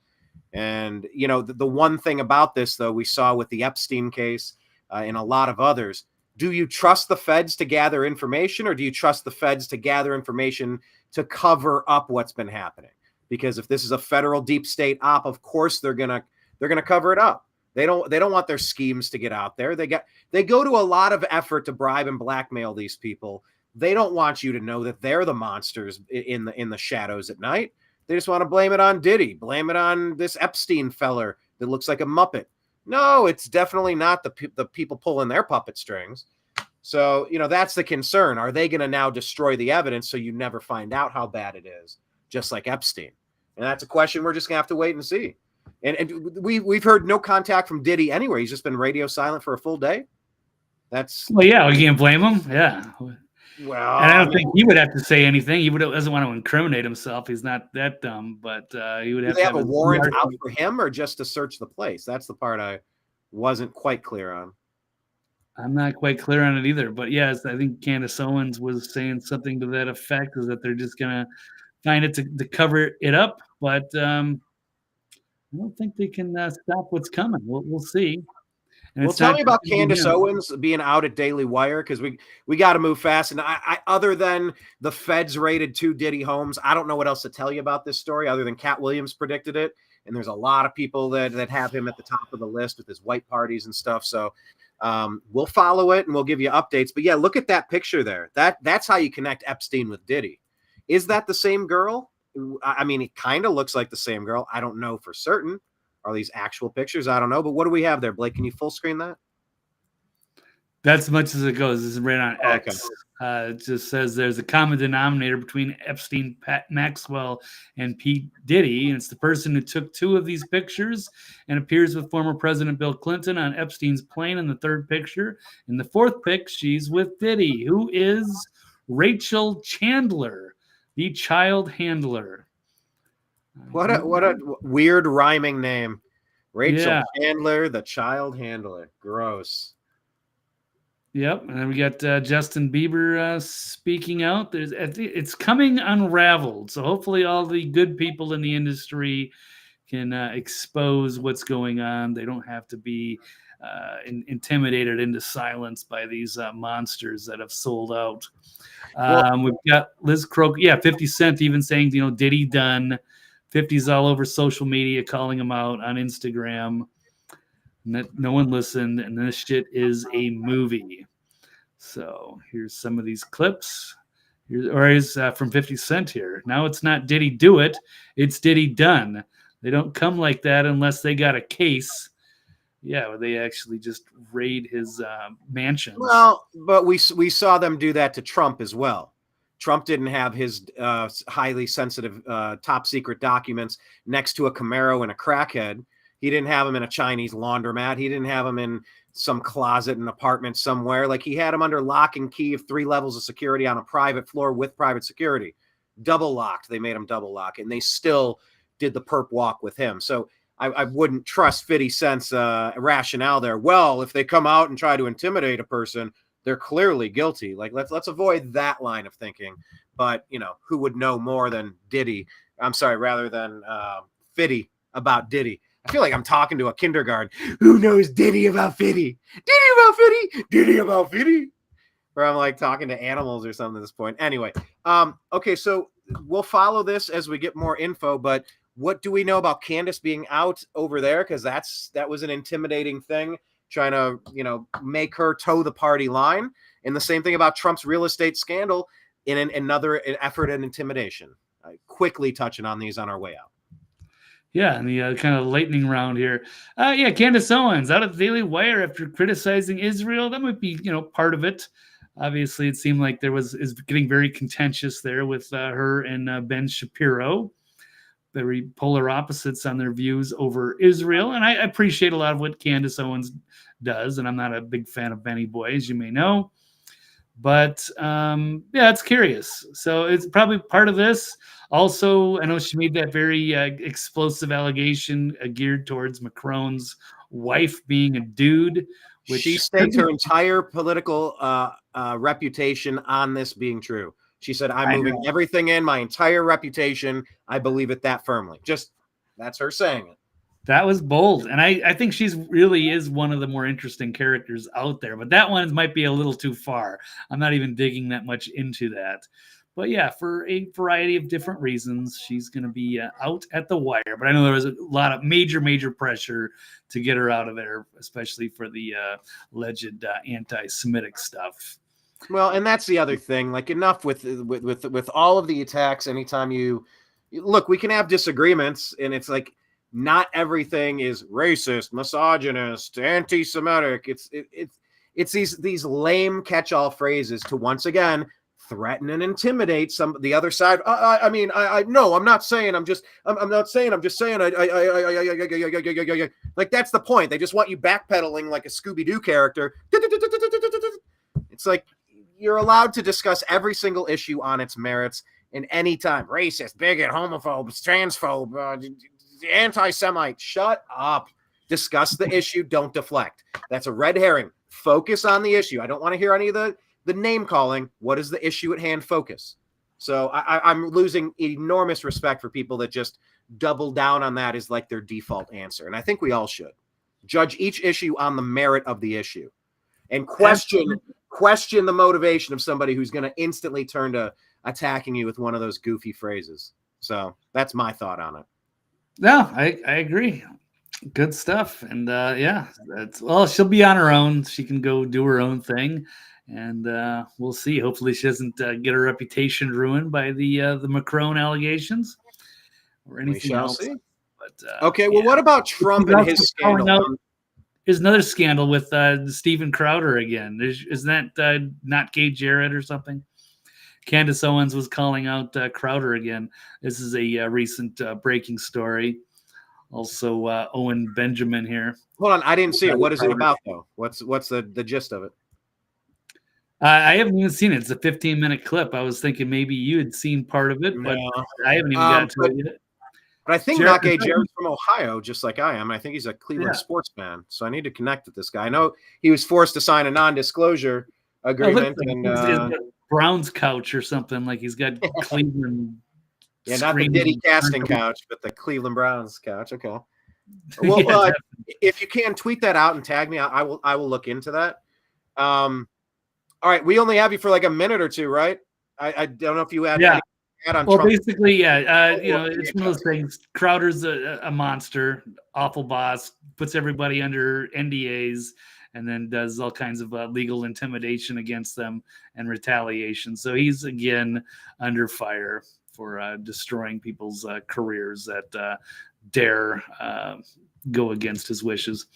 And, you know, the one thing about this, though, we saw with the Epstein case and a lot of others, do you trust the feds to gather information, or do you trust the feds to gather information to cover up what's been happening? Because if this is a federal deep state op, of course they're gonna cover it up. They don't want their schemes to get out there. They go to a lot of effort to bribe and blackmail these people. They don't want you to know that they're the monsters in the shadows at night. They just want to blame it on Diddy, blame it on this Epstein feller that looks like a Muppet. No, it's definitely not the people pulling their puppet strings. So, you know, that's the concern. Are they going to now destroy the evidence so you never find out how bad it is, just like Epstein? And that's a question we're just going to have to wait and see. And we've heard no contact from Diddy anywhere. He's just been radio silent for a full day. Well, yeah, we can't blame him. Yeah. Well, and I don't think he would have to say anything. He doesn't want to incriminate himself. He's not that dumb, but he would have to have a warrant out for him, or just to search the place. That's the part I wasn't quite clear on. I'm not quite clear on it either. But yes, I think Candace Owens was saying something to that effect, is that they're just going to find it to cover it up. But I don't think they can stop what's coming. We'll see. Well, tell me about Candace Owens being out at Daily Wire, because we got to move fast. And I other than the feds raided 2 Diddy homes, I don't know what else to tell you about this story other than Cat Williams predicted it. And there's a lot of people that have him at the top of the list with his white parties and stuff. So we'll follow it and we'll give you updates. But yeah, look at that picture there. That's how you connect Epstein with Diddy. Is that the same girl? I mean, it kind of looks like the same girl. I don't know for certain. Are these actual pictures? I don't know. But what do we have there, Blake? Can you full screen that? That's as much as it goes. This is right on X. Okay. It just says there's a common denominator between Epstein, Pat Maxwell, and Pete Diddy. And it's the person who took 2 of these pictures and appears with former President Bill Clinton on Epstein's plane in the 3rd picture. In the 4th pic, she's with Diddy, who is Rachel Chandler, the child handler. What a weird rhyming name. Rachel Chandler, the child handler. Gross. Yep. And then we got Justin Bieber speaking out. It's coming unraveled. So hopefully all the good people in the industry can expose what's going on. They don't have to be intimidated into silence by these monsters that have sold out. We've got Liz Croak. Yeah, 50 Cent even saying, Diddy done. 50's all over social media calling him out on Instagram. No one listened, and this shit is a movie. So here's some of these clips. Here's from 50 Cent here. Now it's not Diddy do it, it's Diddy done. They don't come like that unless they got a case. Yeah, where they actually just raid his mansion. Well, but we saw them do that to Trump as well. Trump didn't have his highly sensitive top secret documents next to a Camaro and a crackhead. He didn't have them in a Chinese laundromat. He didn't have them in some closet in an apartment somewhere. Like, he had them under lock and key of 3 levels of security on a private floor with private security. Double locked. They made him double lock, and they still did the perp walk with him. So I wouldn't trust 50 Cent's rationale there. Well, if they come out and try to intimidate a person, they're clearly guilty. Like, let's avoid that line of thinking. But, who would know more than Diddy? I'm sorry, rather than 50 about Diddy. I feel like I'm talking to a kindergarten. Who knows Diddy about 50? Diddy about 50? Diddy about 50? Or I'm like talking to animals or something at this point. Anyway, okay, so we'll follow this as we get more info. But what do we know about Candace being out over there? Because that was an intimidating thing, trying to, make her toe the party line. And the same thing about Trump's real estate scandal in another effort at intimidation. Quickly touching on these on our way out. Yeah, and the kind of lightning round here. Candace Owens out of the Daily Wire after criticizing Israel. That might be, part of it. Obviously, it seemed like is getting very contentious there with her and Ben Shapiro. Very polar opposites on their views over Israel. And I appreciate a lot of what Candace Owens does. And I'm not a big fan of Benny Boy, as you may know. But yeah, it's curious. So it's probably part of this. Also, I know she made that very explosive allegation geared towards Macron's wife being a dude, which she staked her entire political reputation on this being true. She said, I'm moving everything in, my entire reputation. I believe it that firmly. Just that's her saying it. That was bold. And I think she's really is one of the more interesting characters out there. But that one might be a little too far. I'm not even digging that much into that. But yeah, for a variety of different reasons, she's going to be out at the wire. But I know there was a lot of major pressure to get her out of there, especially for the alleged anti-Semitic stuff. Well, and that's the other thing. Like, enough with all of the attacks. Anytime you look, we can have disagreements, and it's like not everything is racist, misogynist, anti-Semitic. It's these lame catch-all phrases to once again threaten and intimidate the other side. I mean, no, I'm not saying. I'm not saying. I'm just saying. Like, that's the point. They just want you backpedaling like a Scooby-Doo character. It's like you're allowed to discuss every single issue on its merits in any time. Racist, bigot, homophobe, transphobe, anti-Semite. Shut up. Discuss the issue. Don't deflect. That's a red herring. Focus on the issue. I don't want to hear any of the name calling. What is the issue at hand? Focus. So I'm losing enormous respect for people that just double down on that as like their default answer. And I think we all should judge each issue on the merit of the issue and question the motivation of somebody who's going to instantly turn to attacking you with one of those goofy phrases. So that's my thought on it. No, I agree. Good stuff. And yeah, she'll be on her own. She can go do her own thing. And we'll see. Hopefully she doesn't get her reputation ruined by the Macron allegations or anything else. See. But, okay, well, what about Trump and his scandal? There's another scandal with Steven Crowder again. Isn't that not Gay Jarrett or something? Candace Owens was calling out Crowder again. This is a recent breaking story. Also, Owen Benjamin here. Hold on, I didn't see it. What is it about, though? What's the gist of it? I haven't even seen it. It's a 15-minute clip. I was thinking maybe you had seen part of it, but I haven't even gotten to it yet. But I think not Gay Jared's from Ohio, just like I am. I think he's a Cleveland sports fan. So I need to connect with this guy. I know he was forced to sign a non-disclosure agreement. And Brown's couch or something. Like he's got Cleveland. Yeah, not the Diddy casting couch, but the Cleveland Browns couch. Okay. Well, if you can tweet that out and tag me, I will look into that. All right, we only have you for like a minute or two, right? I don't know if you had. Yeah. On well, Trump. Basically, yeah. It's one of those things. Crowder's a monster, awful boss, puts everybody under NDAs, and then does all kinds of legal intimidation against them and retaliation. So he's again under fire for destroying people's careers that dare go against his wishes.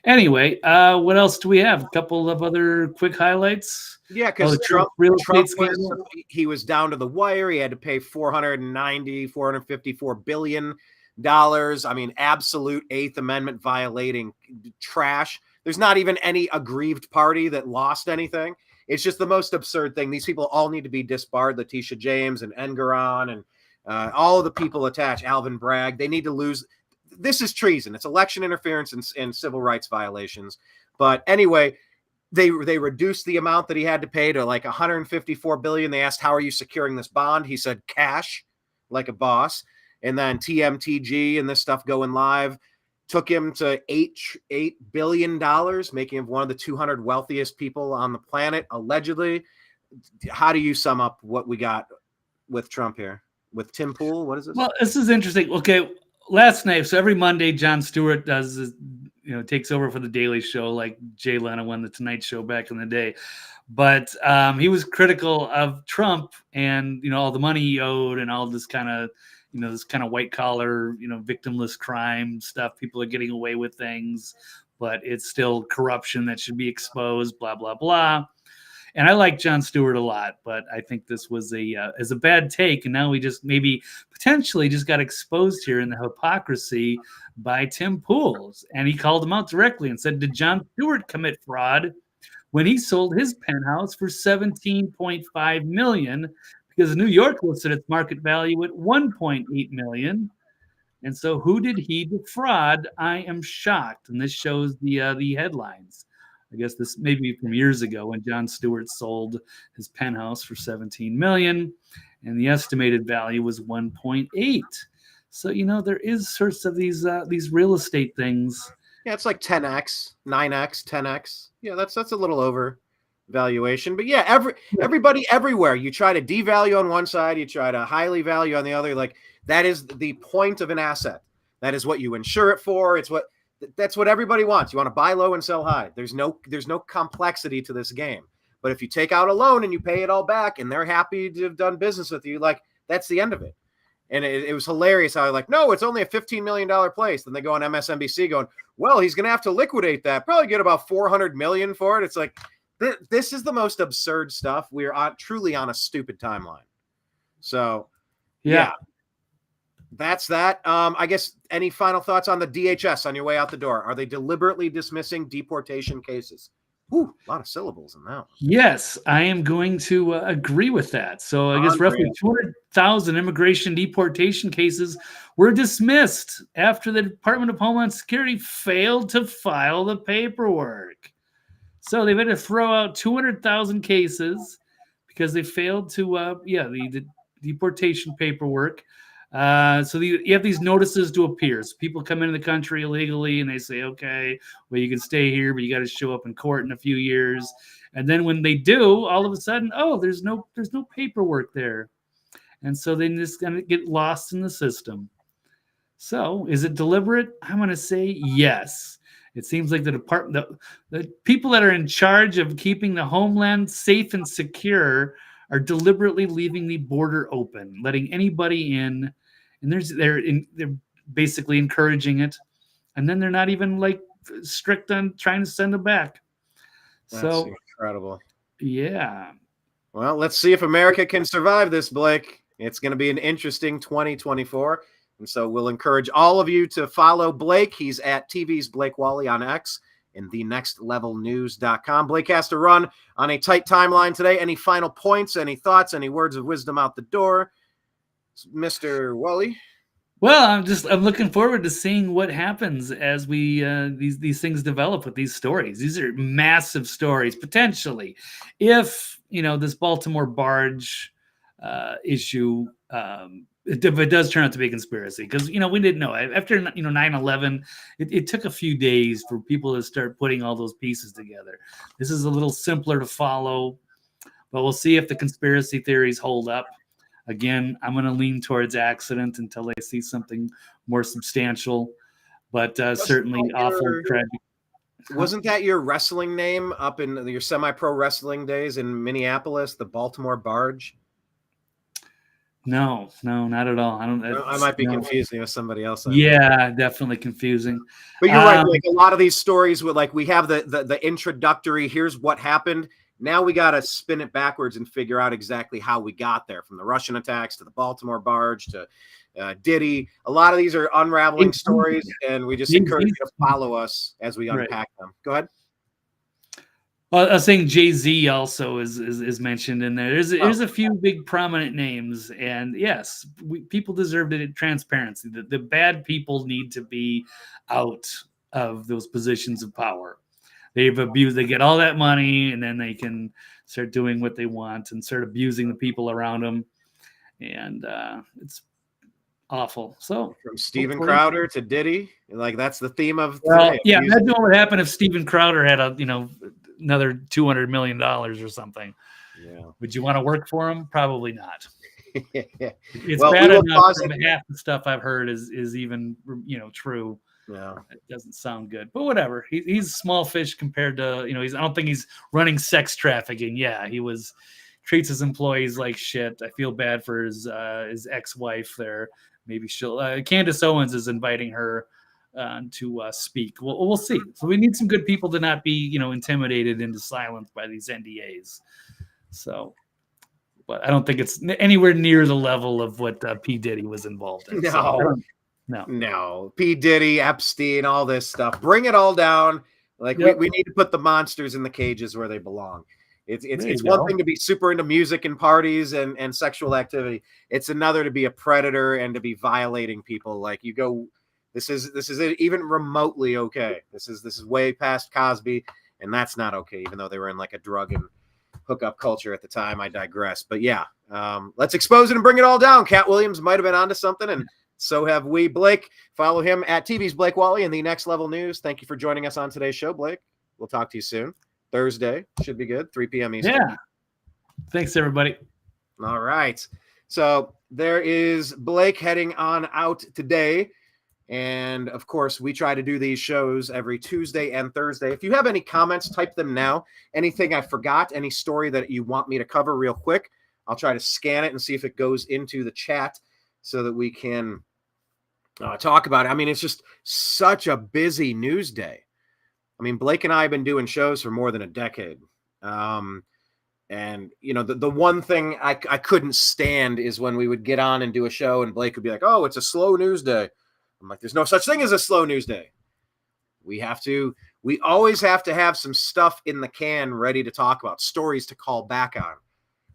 Anyway, what else do we have? A couple of other quick highlights. Yeah, because Trump he was down to the wire. He had to pay $454 billion. I mean, absolute Eighth Amendment violating trash. There's not even any aggrieved party that lost anything. It's just the most absurd thing. These people all need to be disbarred. Letitia James and Engeron and all of the people attached, Alvin Bragg, they need to lose. This is treason. It's election interference and civil rights violations. But anyway, they reduced the amount that he had to pay to like $154 billion. They asked, how are you securing this bond? He said, cash, like a boss. And then TMTG and this stuff going live took him to $8 billion, making him one of the 200 wealthiest people on the planet, allegedly. How do you sum up what we got with Trump here? With Tim Pool? What is this? Well, this is interesting. Okay, last night, so every Monday, Jon Stewart does this, takes over for the Daily Show, like Jay Leno won the Tonight Show back in the day. But he was critical of Trump and all the money he owed and all this kind of this kind of white collar victimless crime stuff. People are getting away with things, but it's still corruption that should be exposed. Blah blah blah. And I like Jon Stewart a lot, but I think this was a bad take, and now we just maybe potentially just got exposed here in the hypocrisy by Tim Pool, and he called him out directly and said, "Did Jon Stewart commit fraud?" when he sold his penthouse for $17.5 million, because New York listed its market value at $1.8 million. And so who did he defraud? I am shocked. And this shows the headlines. I guess this may be from years ago when Jon Stewart sold his penthouse for $17 million, and the estimated value was 1.8. So, there is sorts of these real estate things. Yeah, it's like 10x, 9x, 10x. Yeah, that's a little over valuation. But yeah, everybody everywhere, you try to devalue on one side, you try to highly value on the other. Like, that is the point of an asset. That is what you insure it for. That's what everybody wants. You want to buy low and sell high. There's no complexity to this game. But if you take out a loan and you pay it all back and they're happy to have done business with you, like, that's the end of it. And it was hilarious how no, it's only a $15 million place. Then they go on MSNBC going, well, he's going to have to liquidate that, probably get about $400 million for it. It's like, this is the most absurd stuff. We're truly on a stupid timeline. So, yeah. That's that. I guess any final thoughts on the DHS on your way out the door? Are they deliberately dismissing deportation cases? Ooh, a lot of syllables in that one. Yes, I am going to agree with that. So I guess roughly 200,000 immigration deportation cases were dismissed after the Department of Homeland Security failed to file the paperwork. So they've had to throw out 200,000 cases because they failed to, the deportation paperwork. So you have these notices to appear. So people come into the country illegally and they say, okay, well, you can stay here, but you got to show up in court in a few years. And then when they do, all of a sudden, there's no paperwork there. And so they just kind of get lost in the system. So is it deliberate? I'm going to say yes. It seems like the people that are in charge of keeping the homeland safe and secure are deliberately leaving the border open, letting anybody in. And they're basically encouraging it, and then they're not even strict on trying to send them back. That's incredible. Yeah. Well, let's see if America can survive this, Blake. It's going to be an interesting 2024, and so we'll encourage all of you to follow Blake. He's at TV's Blake Walley on X and thenextlevelnews.com. Blake has to run on a tight timeline today. Any final points? Any thoughts? Any words of wisdom out the door? Mr. Walley? Well, I'm looking forward to seeing what happens as we these things develop with these stories. These are massive stories potentially. If this Baltimore barge issue, if it does turn out to be a conspiracy, because we didn't know after 9/11, it took a few days for people to start putting all those pieces together. This is a little simpler to follow, but we'll see if the conspiracy theories hold up. Again, I'm going to lean towards accident until I see something more substantial, but certainly awful, tragic. Wasn't that your wrestling name up in your semi-pro wrestling days in Minneapolis, the Baltimore Barge? No, not at all. I might be confusing with somebody else. Yeah, definitely confusing. But you're right. A lot of these stories with we have the introductory. Here's what happened. Now we got to spin it backwards and figure out exactly how we got there, from the Russian attacks to the Baltimore barge to Diddy. A lot of these are unraveling stories, and we just encourage you to follow us as we unpack them. Go ahead. Well, I was saying Jay-Z also is mentioned in there. There's a few big prominent names, and yes, people deserve transparency. The bad people need to be out of those positions of power. They've abused. They get all that money, and then they can start doing what they want and start abusing the people around them, and it's awful. So from Steven Crowder to Diddy, that's the theme of. Yeah, imagine what would happen if Steven Crowder had another $200 million or something. Yeah. Would you want to work for him? Probably not. It's bad enough from half the stuff I've heard is even true. Yeah, it doesn't sound good, but whatever. He's small fish compared to I don't think he's running sex trafficking. Yeah, he treats his employees like shit. I feel bad for his ex-wife there. Maybe she'll. Candace Owens is inviting her to speak. We'll see. So we need some good people to not be intimidated into silence by these NDAs. So, but I don't think it's anywhere near the level of what P. Diddy was involved in. No. No. P. Diddy, Epstein, all this stuff. Bring it all down. Like Yep. we need to put the monsters in the cages where they belong. It's There you one go. thing to be super into music and parties and sexual activity. It's another to be a predator and to be violating people. Like you go, this is even remotely okay. This is way past Cosby, and that's not okay. Even though they were in like a drug and hookup culture at the time. I digress. But yeah, let's expose it and bring it all down. Cat Williams might have been onto something, and so have we. Blake, follow him at TV's Blake Walley in the Next Level News. Thank you for joining us on today's show, Blake. We'll talk to you soon. Thursday should be good. 3 p.m. Eastern. Yeah. Thanks, everybody. All right. So there is Blake heading on out today. And of course, we try to do these shows every Tuesday and Thursday. If you have any comments, type them now. Anything I forgot, any story that you want me to cover real quick, I'll try to scan it and see if it goes into the chat so that we can talk about it. I mean, it's just such a busy news day. I mean, Blake and I have been doing shows for more than a decade. And, you know, the one thing I couldn't stand is when we would get on and do a show and Blake would be like, oh, it's a slow news day. I'm like, there's no such thing as a slow news day. We always have to have some stuff in the can ready to talk about, stories to call back on.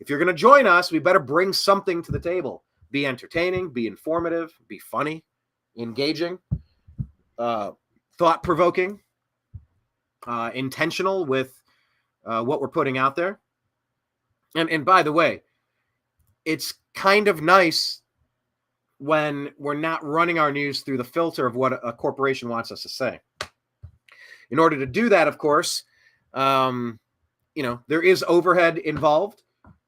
If you're going to join us, we better bring something to the table. Be entertaining, be informative, be funny, engaging, thought-provoking, intentional with what we're putting out there. And by the way, it's kind of nice when we're not running our news through the filter of what a corporation wants us to say. In order to do that, of course, you know, there is overhead involved.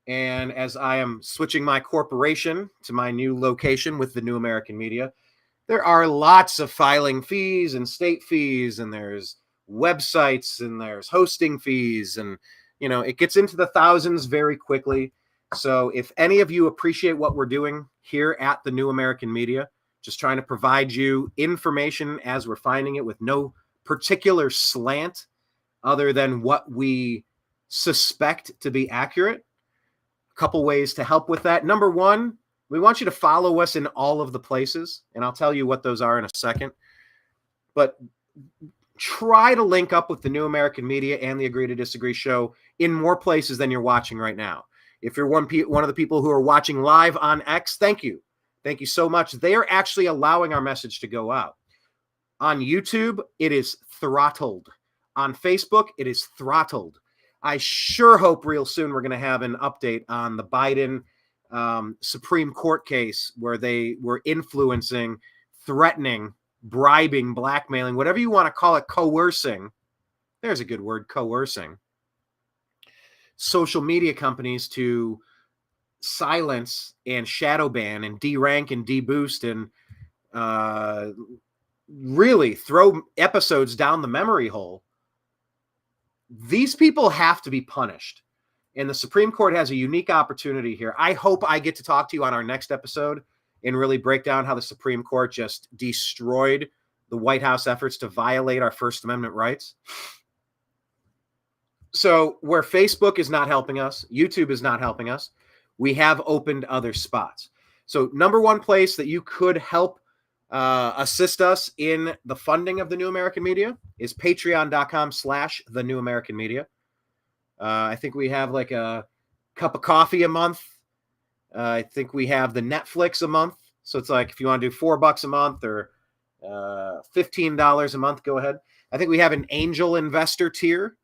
And as I am switching my corporation to my new location with the New American Media, there are lots of filing fees and state fees, and there's websites and there's hosting fees, and you know, it gets into the thousands very quickly. So if any of you appreciate what we're doing here at the New American Media, just trying to provide you information as we're finding it with no particular slant other than what we suspect to be accurate, a couple ways to help with that. Number one, we want you to follow us in all of the places, and I'll tell you what those are in a second. But try to link up with the New American Media and the Agree to Disagree show in more places than you're watching right now. If you're one of the people who are watching live on X, thank you. Thank you so much. They are actually allowing our message to go out. On YouTube, it is throttled. On Facebook, it is throttled. I sure hope real soon we're going to have an update on the Biden Supreme Court case where they were influencing, threatening, bribing, blackmailing, whatever you want to call it, coercing. There's a good word, coercing. Social media companies to silence and shadow ban and derank and deboost and really throw episodes down the memory hole. These people have to be punished. And the Supreme Court has a unique opportunity here. I hope I get to talk to you on our next episode and really break down how the Supreme Court just destroyed the White House efforts to violate our First Amendment rights. So where Facebook is not helping us, YouTube is not helping us, we have opened other spots. So number one place that you could help assist us in the funding of the New American Media is patreon.com/the New American Media. I think we have like a cup of coffee a month. I think we have the Netflix a month. So it's like if you want to do $4 a month or $15 a month, go ahead. I think we have an angel investor tier.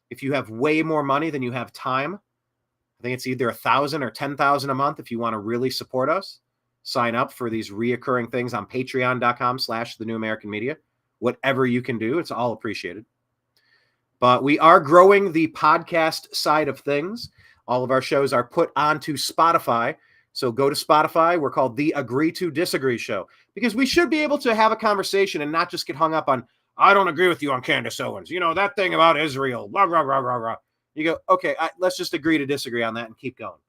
If you have way more money than you have time, I think it's either $1,000 or $10,000 a month. If you want to really support us, sign up for these reoccurring things on patreon.com/the New American Media. Whatever you can do, it's all appreciated. But we are growing the podcast side of things. All of our shows are put onto Spotify. So go to Spotify. We're called the Agree to Disagree Show because we should be able to have a conversation and not just get hung up on, I don't agree with you on Candace Owens. You know, that thing about Israel, blah, blah, blah, blah, blah. You go, okay, let's just agree to disagree on that and keep going.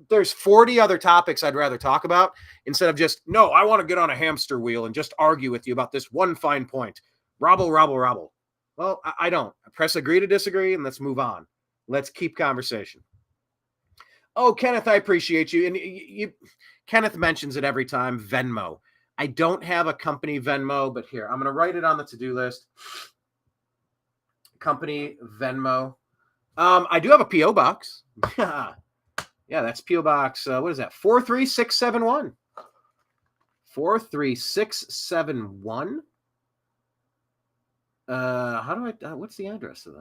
There's 40 other topics I'd rather talk about instead of just, no, I want to get on a hamster wheel and just argue with you about this one fine point. Rabble, rabble, rabble. Well, I don't. I press agree to disagree and let's move on. Let's keep conversation. Oh, Kenneth, I appreciate you. And Kenneth mentions it every time, Venmo. I don't have a company Venmo, but here, I'm going to write it on the to-do list. company Venmo. I do have a PO box. Yeah, that's PO box. What is that? 43671. 43671. How do I? What's the address of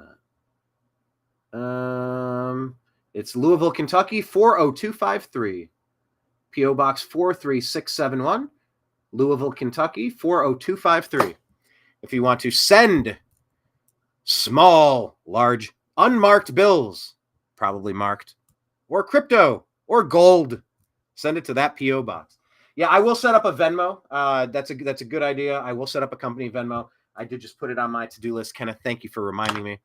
that? It's Louisville, Kentucky, 40253. PO Box 43671, Louisville, Kentucky, 40253. If you want to send small, large, unmarked bills, probably marked, or crypto, or gold, send it to that PO Box. Yeah, I will set up a Venmo. That's a good idea. I will set up a company Venmo. I did just put it on my to-do list. Kenneth, thank you for reminding me.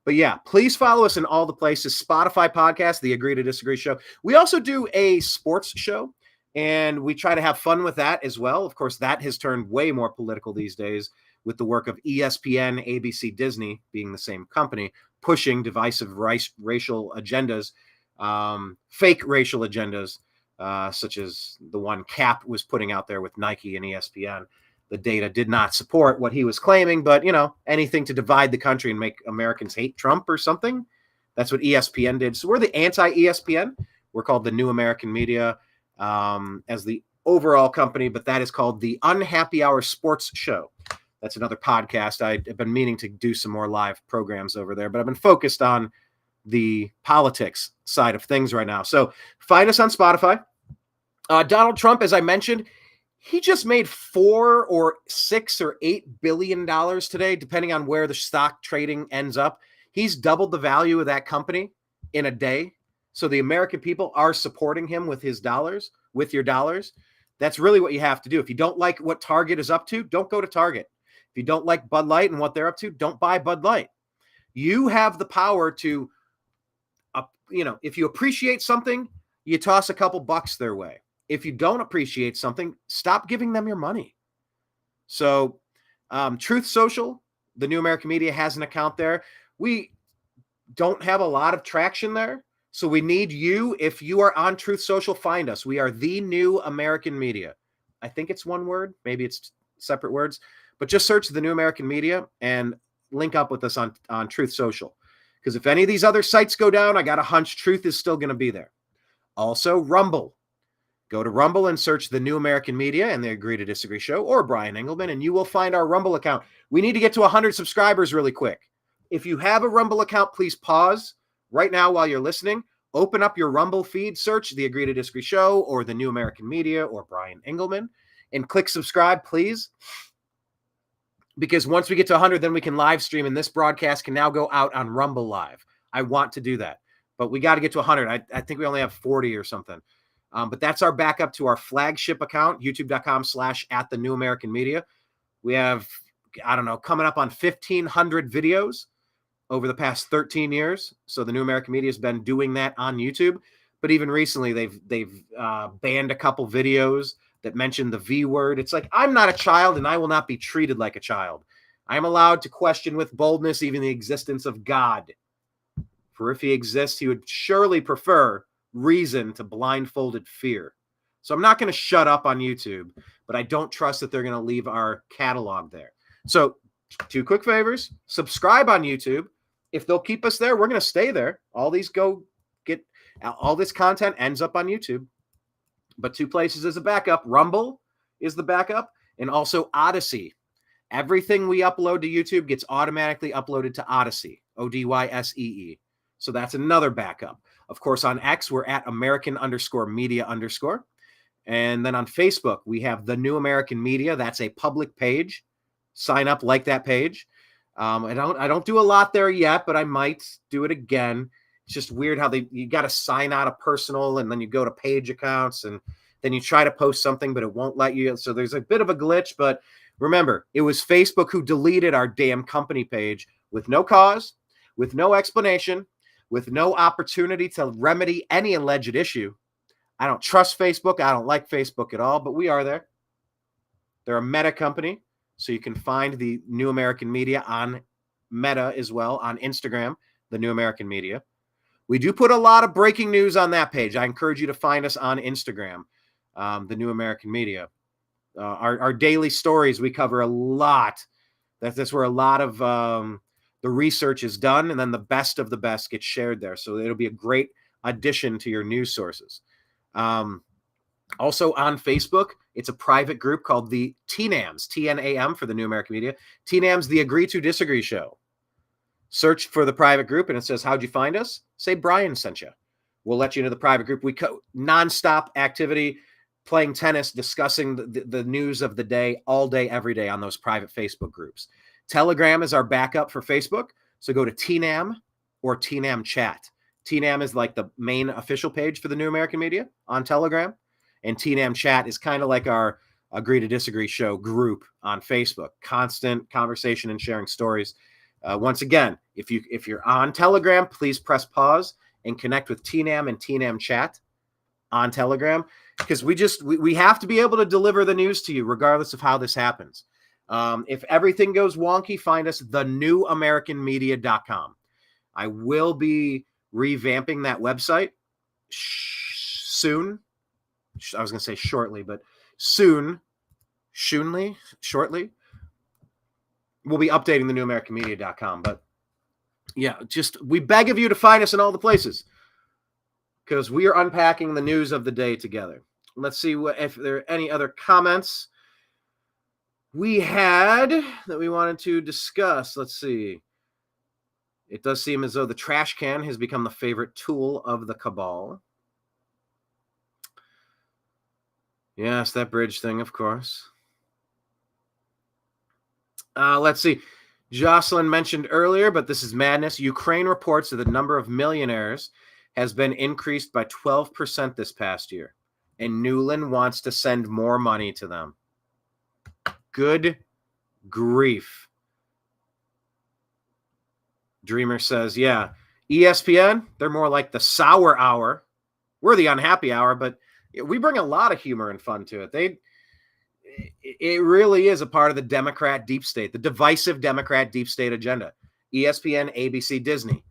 But yeah, please follow us in all the places. Spotify podcast, the Agree to Disagree show. We also do a sports show, and we try to have fun with that as well. Of course, that has turned way more political these days with the work of ESPN, ABC, Disney being the same company, pushing divisive racial agendas, fake racial agendas, such as the one Cap was putting out there with Nike and ESPN. The data did not support what he was claiming, but, anything to divide the country and make Americans hate Trump or something. That's what ESPN did. So we're the anti-ESPN. We're called the New American Media as the overall company, but that is called the Unhappy Hour Sports Show. That's another podcast. I've been meaning to do some more live programs over there, but I've been focused on the politics side of things right now. So find us on Spotify. Donald Trump, as I mentioned, he just made $4 or $6 or $8 billion today, depending on where the stock trading ends up. He's doubled the value of that company in a day. So the American people are supporting him with his dollars, with your dollars. That's really what you have to do. If you don't like what Target is up to, don't go to Target. If you don't like Bud Light and what they're up to, don't buy Bud Light. You have the power to, if you appreciate something, you toss a couple bucks their way. If you don't appreciate something, stop giving them your money. So Truth Social, the New American Media, has an account there. We don't have a lot of traction there. So we need you. If you are on Truth Social, find us. We are the New American Media. I think it's one word. Maybe it's separate words. But just search the New American Media and link up with us on Truth Social. Because if any of these other sites go down, I got a hunch Truth is still going to be there. Also, Rumble. Go to Rumble and search the New American Media and the Agree to Disagree show or Brian Engelman, and you will find our Rumble account. We need to get to 100 subscribers really quick. If you have a Rumble account, please pause right now while you're listening. Open up your Rumble feed, search the Agree to Disagree show or the New American Media or Brian Engelman, and click subscribe, please. Because once we get to 100, then we can live stream, and this broadcast can now go out on Rumble Live. I want to do that, but we got to get to 100. I think we only have 40 or something. But that's our backup to our flagship account, youtube.com/@the-new-american-media. We have, coming up on 1,500 videos over the past 13 years. So the New American Media has been doing that on YouTube. But even recently, they've banned a couple videos that mention the V word. It's like, I'm not a child, and I will not be treated like a child. I am allowed to question with boldness even the existence of God. For if he exists, he would surely prefer reason to blindfolded fear. So I'm not going to shut up on YouTube, but I don't trust that they're going to leave our catalog there. So 2 quick favors: subscribe on YouTube. If they'll keep us there, we're going to stay there. All this content ends up on YouTube, but 2 places as a backup. Rumble is the backup, and also Odyssey. Everything we upload to YouTube gets automatically uploaded to Odyssey, Odyssee. So that's another backup. Of course, on X, we're at American_media_. And then on Facebook, we have the New American Media. That's a public page. Sign up, like that page. I don't do a lot there yet, but I might do it again. It's just weird how you got to sign out a personal, and then you go to page accounts, and then you try to post something, but it won't let you. So there's a bit of a glitch. But remember, it was Facebook who deleted our damn company page with no cause, with no explanation, with no opportunity to remedy any alleged issue. I don't trust Facebook. I don't like Facebook at all, but we are there. They're a Meta company, so you can find the New American Media on Meta as well, on Instagram, the New American Media. We do put a lot of breaking news on that page. I encourage you to find us on Instagram, the New American Media. Our daily stories, we cover a lot. That's where a lot of the research is done, and then the best of the best gets shared there. So it'll be a great addition to your news sources. Also on Facebook, it's a private group called the TNAMs, TNAM for the New American Media. TNAMs, the Agree to Disagree Show. Search for the private group, and it says, how'd you find us? Say Brian sent you. We'll let you into the private group. We nonstop activity, playing tennis, discussing the news of the day, all day, every day on those private Facebook groups. Telegram is our backup for Facebook. So go to TNAM or TNAM chat. TNAM is like the main official page for the New American Media on Telegram. And TNAM chat is kind of like our Agree to Disagree show group on Facebook. Constant conversation and sharing stories. Once again, if you're on Telegram, please press pause and connect with TNAM and TNAM chat on Telegram, because we have to be able to deliver the news to you regardless of how this happens. If everything goes wonky, find us thenewamericanmedia.com. I will be revamping that website soon. I was going to say shortly, but shortly. We'll be updating the newamericanmedia.com. But yeah, we beg of you to find us in all the places, because we are unpacking the news of the day together. Let's see if there are any other comments we had that we wanted to discuss. Let's see. It does seem as though the trash can has become the favorite tool of the cabal. Yes, that bridge thing, of course. Let's see. Jocelyn mentioned earlier, but this is madness. Ukraine reports that the number of millionaires has been increased by 12% this past year, and Newland wants to send more money to them. Good grief. Dreamer says, yeah, ESPN, they're more like the sour hour. We're the unhappy hour, but we bring a lot of humor and fun to it. It really is a part of the Democrat deep state, the divisive Democrat deep state agenda. ESPN, ABC, Disney.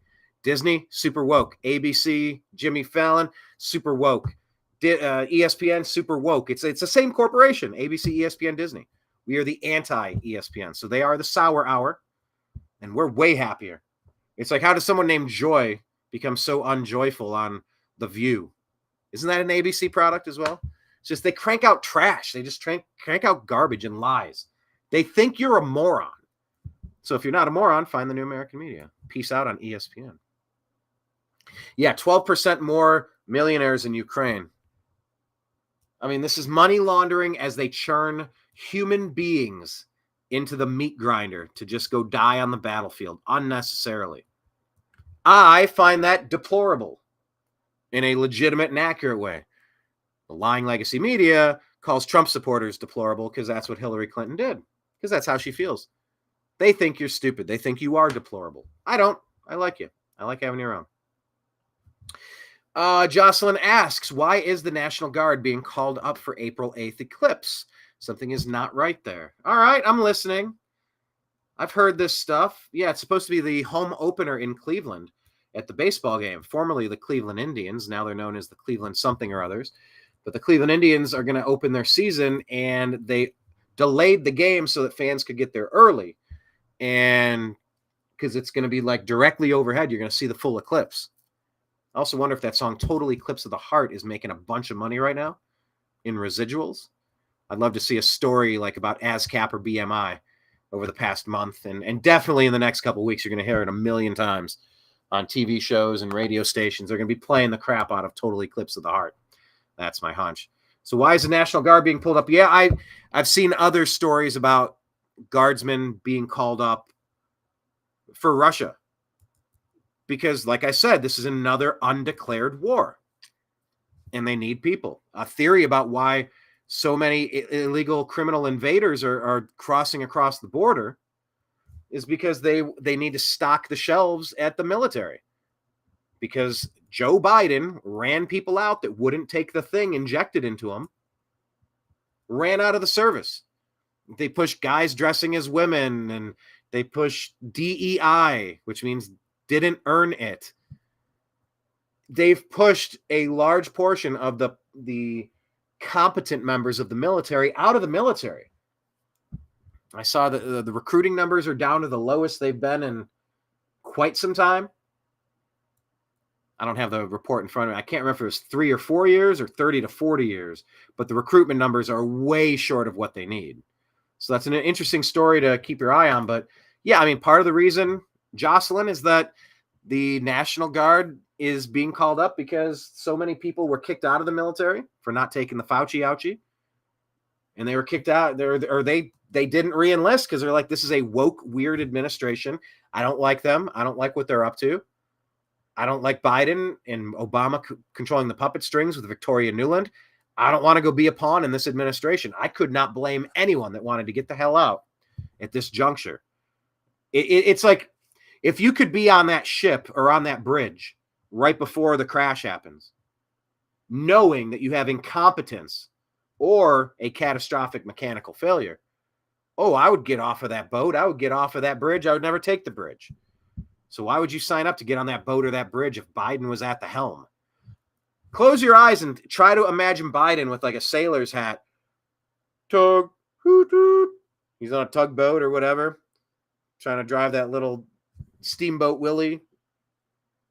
Disney, super woke. ABC, Jimmy Fallon, super woke. ESPN, super woke. It's the same corporation, ABC, ESPN, Disney. We are the anti-ESPN. So they are the sour hour, and we're way happier. It's like, how does someone named Joy become so unjoyful on The View? Isn't that an ABC product as well? It's just they crank out trash. They just crank out garbage and lies. They think you're a moron. So if you're not a moron, find the New American Media. Peace out on ESPN. Yeah, 12% more millionaires in Ukraine. I mean, this is money laundering as they churn human beings into the meat grinder to just go die on the battlefield unnecessarily. I find that deplorable in a legitimate and accurate way. The lying legacy media calls Trump supporters deplorable because that's what Hillary Clinton did, because that's how she feels. They think you're stupid. They think you are deplorable. I don't. I like you. I like having you around. Jocelyn asks, why is the National Guard being called up for April 8th eclipse? Something is not right there. All right, I'm listening. I've heard this stuff. Yeah, it's supposed to be the home opener in Cleveland at the baseball game, formerly the Cleveland Indians. Now they're known as the Cleveland something or others. But the Cleveland Indians are going to open their season, and they delayed the game so that fans could get there early. And because it's going to be like directly overhead, you're going to see the full eclipse. I also wonder if that song Total Eclipse of the Heart is making a bunch of money right now in residuals. I'd love to see a story like about ASCAP or BMI over the past month. And definitely in the next couple of weeks, you're going to hear it a million times on TV shows and radio stations. They're going to be playing the crap out of Total Eclipse of the Heart. That's my hunch. So why is the National Guard being pulled up? Yeah, I've seen other stories about guardsmen being called up for Russia. Because, like I said, this is another undeclared war. And they need people. A theory about why so many illegal criminal invaders are crossing across the border is because they need to stock the shelves at the military. Because Joe Biden ran people out that wouldn't take the thing injected into them, ran out of the service. They pushed guys dressing as women, and they pushed DEI, which means didn't earn it. They've pushed a large portion of the competent members of the military out of the military. I saw that the recruiting numbers are down to the lowest they've been in quite some time. I don't have the report in front of me. I can't remember if it was 3 or 4 years or 30 to 40 years, but the recruitment numbers are way short of what they need. So that's an interesting story to keep your eye on. But yeah, I mean, part of the reason, Jocelyn, is that the National Guard is being called up because so many people were kicked out of the military for not taking the Fauci ouchie. And they were kicked out or they didn't re-enlist because they're like, this is a woke, weird administration. I don't like them. I don't like what they're up to. I don't like Biden and Obama controlling the puppet strings with Victoria Nuland. I don't want to go be a pawn in this administration. I could not blame anyone that wanted to get the hell out at this juncture. It's like if you could be on that ship or on that bridge right before the crash happens, knowing that you have incompetence or a catastrophic mechanical failure, oh, I would get off of that boat. I would get off of that bridge. I would never take the bridge. So why would you sign up to get on that boat or that bridge if Biden was at the helm? Close your eyes and try to imagine Biden with like a sailor's hat. Tug, hoot, hoot. He's on a tugboat or whatever, trying to drive that little Steamboat Willie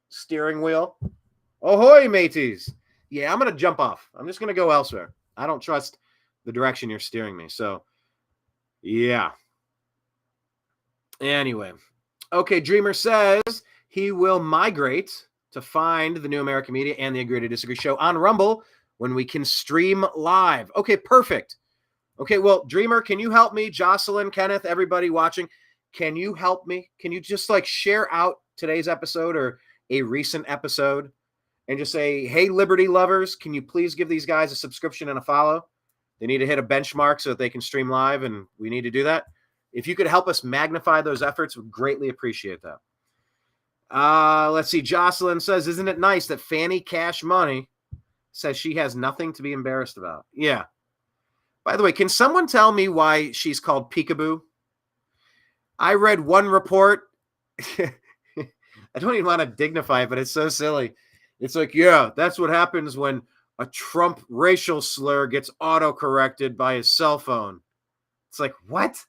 steering wheel. Ahoy, mateys. Yeah, I'm going to jump off. I'm just going to go elsewhere. I don't trust the direction you're steering me. So, yeah. Anyway. Okay, Dreamer says he will migrate to find the New American Media and the Agree to Disagree show on Rumble when we can stream live. Okay, perfect. Okay, well, Dreamer, can you help me? Jocelyn, Kenneth, everybody watching, can you help me? Can you just like share out today's episode or a recent episode and just say, hey, Liberty lovers, can you please give these guys a subscription and a follow? They need to hit a benchmark so that they can stream live, and we need to do that. If you could help us magnify those efforts, we'd greatly appreciate that. Let's see. Jocelyn says, isn't it nice that Fanny Cash Money says she has nothing to be embarrassed about? Yeah. By the way, can someone tell me why she's called Peekaboo? I read one report. I don't even want to dignify it, but it's so silly. It's like, yeah, that's what happens when a Trump racial slur gets auto-corrected by his cell phone. It's like, what?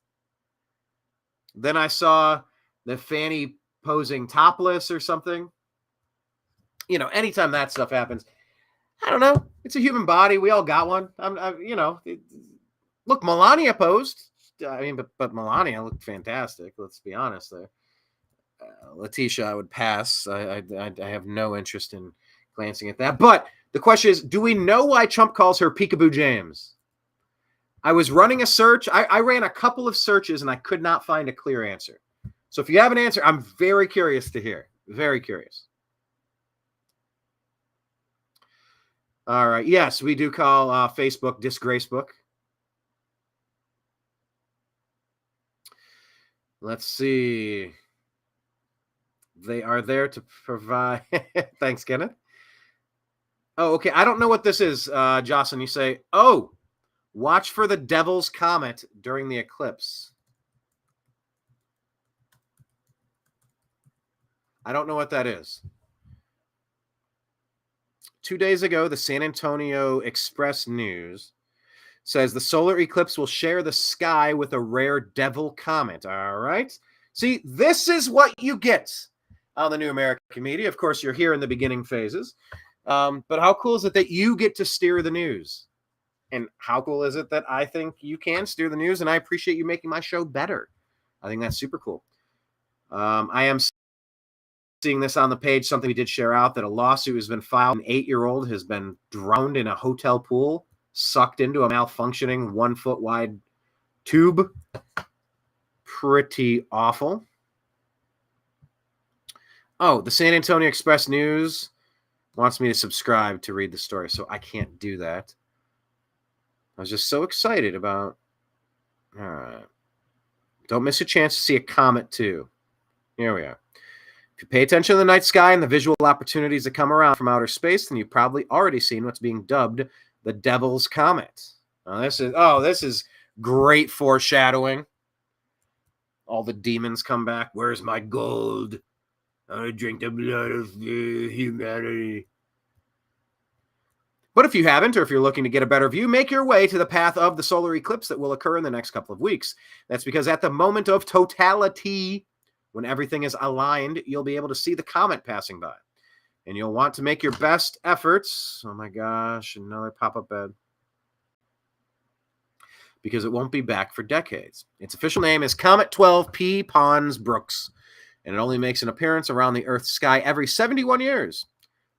Then I saw the Fanny posing topless or something. You know, anytime that stuff happens, I don't know. It's a human body. We all got one. Look, Melania posed. I mean, but Melania looked fantastic. Let's be honest there. Letitia, I would pass. I have no interest in glancing at that. But the question is, do we know why Trump calls her Peekaboo James? I was running a search. I ran a couple of searches, and I could not find a clear answer. So if you have an answer, I'm very curious to hear. Very curious. All right. Yes, we do call Facebook Disgracebook. Let's see. They are there to provide. Thanks, Kenneth. Oh, okay. I don't know what this is, Jocelyn. You say, oh, watch for the Devil's Comet during the eclipse. I don't know what that is. 2 days ago, the San Antonio Express News says the solar eclipse will share the sky with a rare devil comet. All right. See, this is what you get on the New American Media. Of course, you're here in the beginning phases. But how cool is it that you get to steer the news? And how cool is it that I think you can steer the news, and I appreciate you making my show better. I think that's super cool. I am seeing this on the page, something we did share out, that a lawsuit has been filed. An 8-year-old has been drowned in a hotel pool, sucked into a malfunctioning 1-foot wide tube. Pretty awful. Oh, the San Antonio Express News wants me to subscribe to read the story, so I can't do that. I was just so excited about. All right. Don't miss a chance to see a comet, too. Here we are. If you pay attention to the night sky and the visual opportunities that come around from outer space, then you've probably already seen what's being dubbed the Devil's Comet. Now, this is great foreshadowing. All the demons come back. Where's my gold? I drink the blood of humanity. But if you haven't, or if you're looking to get a better view, make your way to the path of the solar eclipse that will occur in the next couple of weeks. That's because at the moment of totality, When everything is aligned, you'll be able to see the comet passing by. And you'll want to make your best efforts. Oh my gosh, another pop-up bed. Because it won't be back for decades. Its official name is Comet 12P Pons Brooks, and it only makes an appearance around the Earth's sky every 71 years,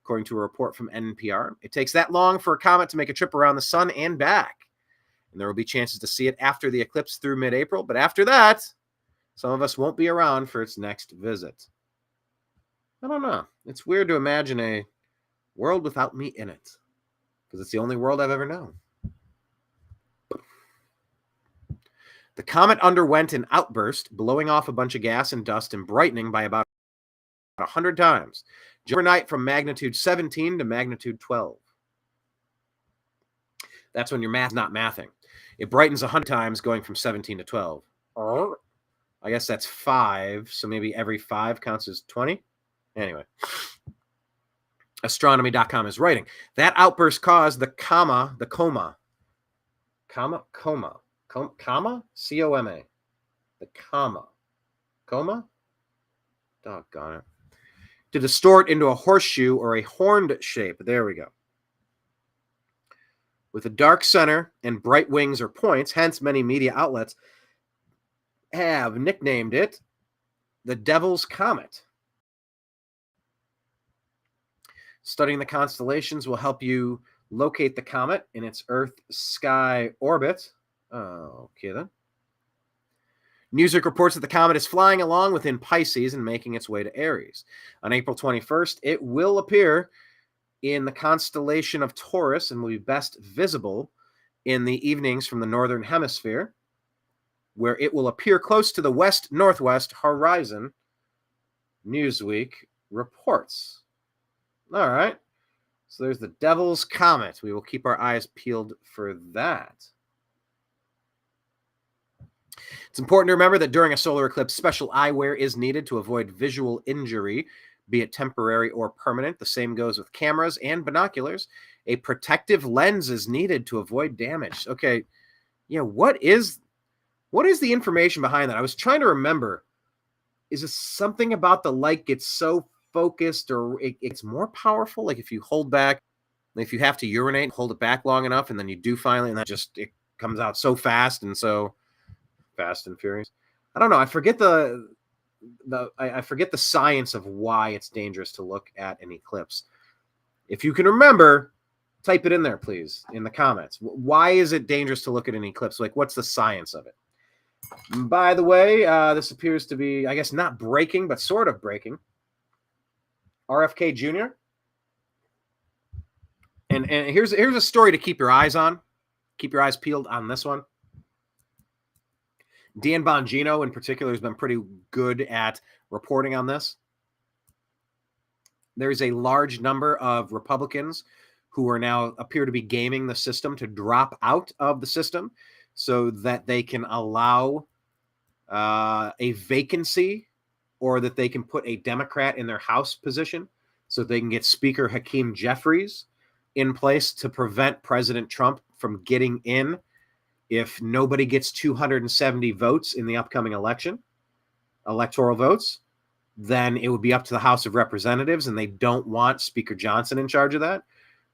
according to a report from NPR. It takes that long for a comet to make a trip around the sun and back, and there will be chances to see it after the eclipse through mid-April, but after that, some of us won't be around for its next visit. I don't know. It's weird to imagine a world without me in it, because it's the only world I've ever known. The comet underwent an outburst, blowing off a bunch of gas and dust and brightening by about 100 times, overnight from magnitude 17 to magnitude 12. That's when your math's not mathing. It brightens 100 times, going from 17 to 12. I guess that's 5, so maybe every 5 counts as 20. Anyway, astronomy.com is writing. That outburst caused the coma, C-O-M-A, the coma, doggone it, to distort into a horseshoe or a horned shape. There we go. With a dark center and bright wings or points, hence many media outlets have nicknamed it the Devil's Comet. Studying the constellations will help you locate the comet in its Earth-sky orbit. Okay, then. Newsweek reports that the comet is flying along within Pisces and making its way to Aries. On April 21st, it will appear in the constellation of Taurus and will be best visible in the evenings from the northern hemisphere, where it will appear close to the west-northwest horizon, Newsweek reports. All right. So there's the Devil's Comet. We will keep our eyes peeled for that. It's important to remember that during a solar eclipse, special eyewear is needed to avoid visual injury, be it temporary or permanent. The same goes with cameras and binoculars. A protective lens is needed to avoid damage. Okay, yeah, what is the information behind that? I was trying to remember. Is it something about the light gets so focused, or it's more powerful? Like if you hold back, if you have to urinate, hold it back long enough, and then you do finally, and that just it comes out so fast and so fast and furious. I don't know. I forget I forget the science of why it's dangerous to look at an eclipse. If you can remember, type it in there, please, in the comments. Why is it dangerous to look at an eclipse? Like, what's the science of it? By the way, this appears to be, I guess, not breaking, but sort of breaking. RFK Jr. And here's a story to keep your eyes on. Keep your eyes peeled on this one. Dan Bongino, in particular, has been pretty good at reporting on this. There's a large number of Republicans who are now appear to be gaming the system to drop out of the system so that they can allow a vacancy, or that they can put a Democrat in their House position so they can get Speaker Hakeem Jeffries in place to prevent President Trump from getting in if nobody gets 270 votes in the upcoming election, electoral votes. Then it would be up to the House of Representatives, and they don't want Speaker Johnson in charge of that.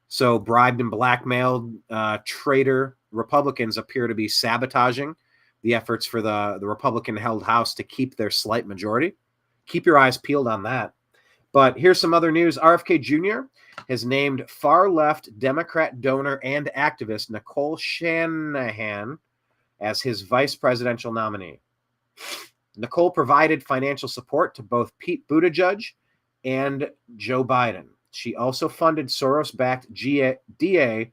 So bribed and blackmailed traitor Republicans appear to be sabotaging the efforts for the Republican-held House to keep their slight majority. Keep your eyes peeled on that. But here's some other news. RFK Jr. has named far-left Democrat donor and activist Nicole Shanahan as his vice presidential nominee. Nicole provided financial support to both Pete Buttigieg and Joe Biden. She also funded Soros-backed DA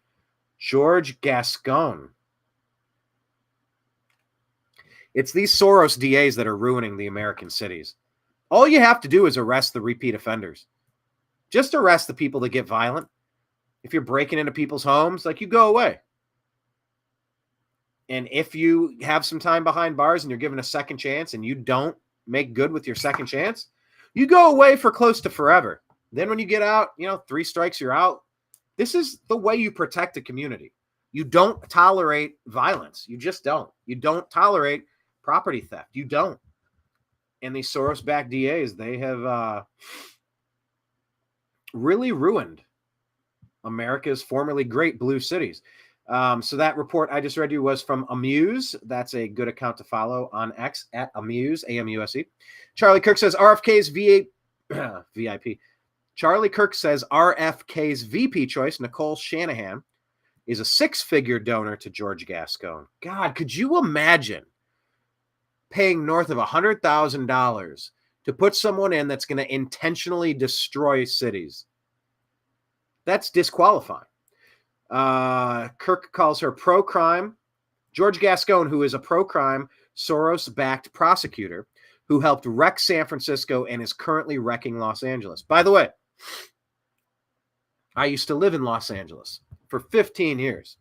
George Gascon. It's these Soros DAs that are ruining the American cities. All you have to do is arrest the repeat offenders. Just arrest the people that get violent. If you're breaking into people's homes, like, you go away. And if you have some time behind bars and you're given a second chance and you don't make good with your second chance, you go away for close to forever. Then when you get out, 3 strikes, you're out. This is the way you protect a community. You don't tolerate violence. You just don't. You don't tolerate property theft. You don't. and these Soros-backed DAs, they have really ruined America's formerly great blue cities. So that report I just read you was from Amuse. That's a good account to follow on X at Amuse, AMUSE. Charlie Kirk says RFK's VIP. Charlie Kirk says RFK's VP choice, Nicole Shanahan, is a six-figure donor to George Gascon. God, could you imagine paying north of $100,000 to put someone in that's going to intentionally destroy cities? That's disqualifying. Kirk calls her pro-crime. George Gascon, who is a pro-crime, Soros-backed prosecutor who helped wreck San Francisco and is currently wrecking Los Angeles. By the way, I used to live in Los Angeles for 15 years.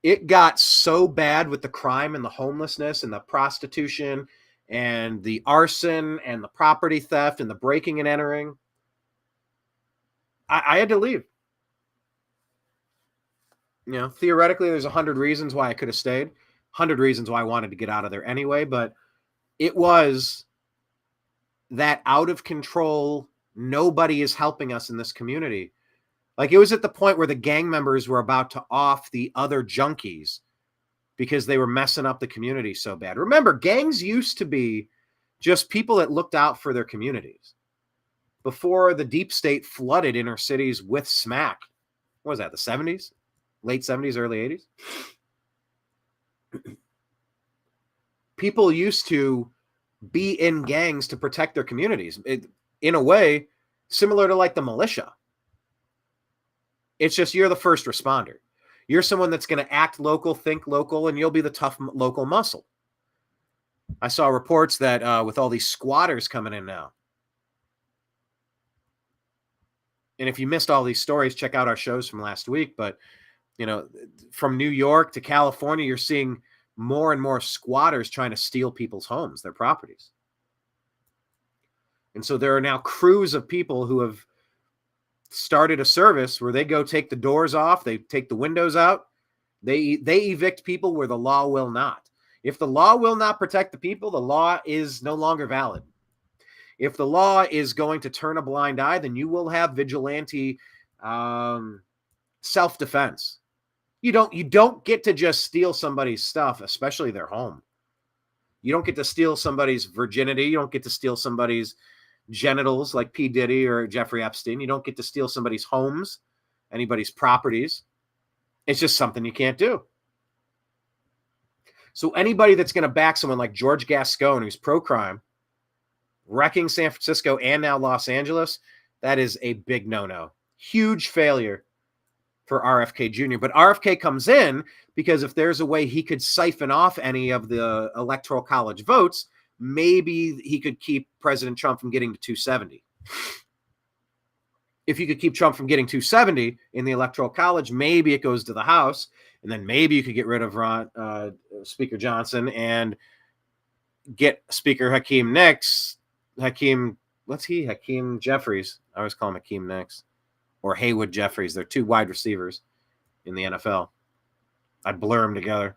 It got so bad with the crime and the homelessness and the prostitution and the arson and the property theft and the breaking and entering. I had to leave. You know, theoretically, there's 100 reasons why I could have stayed, 100 reasons why I wanted to get out of there anyway, but it was that out of control, nobody is helping us in this community. Like, it was at the point where the gang members were about to off the other junkies because they were messing up the community so bad. Remember, gangs used to be just people that looked out for their communities before the deep state flooded inner cities with smack. What was that, the 70s? Late 70s, early 80s? People used to be in gangs to protect their communities. In a way, similar to like the militia. It's just you're the first responder. You're someone that's going to act local, think local, and you'll be the tough local muscle. I saw reports that with all these squatters coming in now. And if you missed all these stories, check out our shows from last week. But, you know, from New York to California, you're seeing more and more squatters trying to steal people's homes, their properties. And so there are now crews of people who have started a service where they go take the doors off, they take the windows out, they evict people where the law will not. If the law will not protect the people, the law is no longer valid. If the law is going to turn a blind eye, then you will have vigilante self-defense. You don't get to just steal somebody's stuff, especially their home. You don't get to steal somebody's virginity. You don't get to steal somebody's genitals like P. Diddy or Jeffrey Epstein. You don't get to steal somebody's homes, anybody's properties. It's just something you can't do. So anybody that's going to back someone like George Gascon, who's pro-crime, wrecking San Francisco and now Los Angeles, that is a big no-no. Huge failure for RFK Jr. But RFK comes in because if there's a way he could siphon off any of the Electoral College votes, maybe he could keep President Trump from getting to 270. If you could keep Trump from getting 270 in the Electoral College, maybe it goes to the House, and then maybe you could get rid of Speaker Johnson and get Speaker Hakeem Jeffries. I always call him Hakeem Nicks. Or Haywood Jeffries. They're two wide receivers in the NFL. I'd blur them together.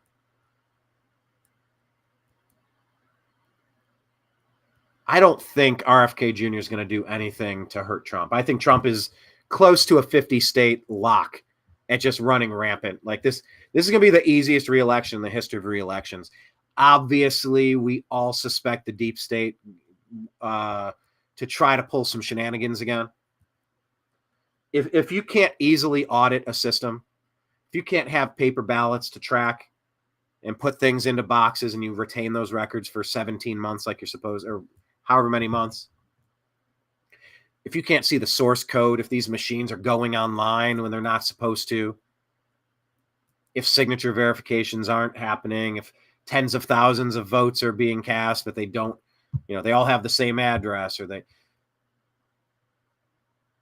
I don't think RFK Jr. is going to do anything to hurt Trump. I think Trump is close to a 50-state lock at just running rampant. Like this is going to be the easiest re-election in the history of re-elections. Obviously, we all suspect the deep state to try to pull some shenanigans again. If you can't easily audit a system, if you can't have paper ballots to track and put things into boxes and you retain those records for 17 months like you're supposed, or however many months, if you can't see the source code, if these machines are going online when they're not supposed to, if signature verifications aren't happening, if tens of thousands of votes are being cast, but they don't, they all have the same address, or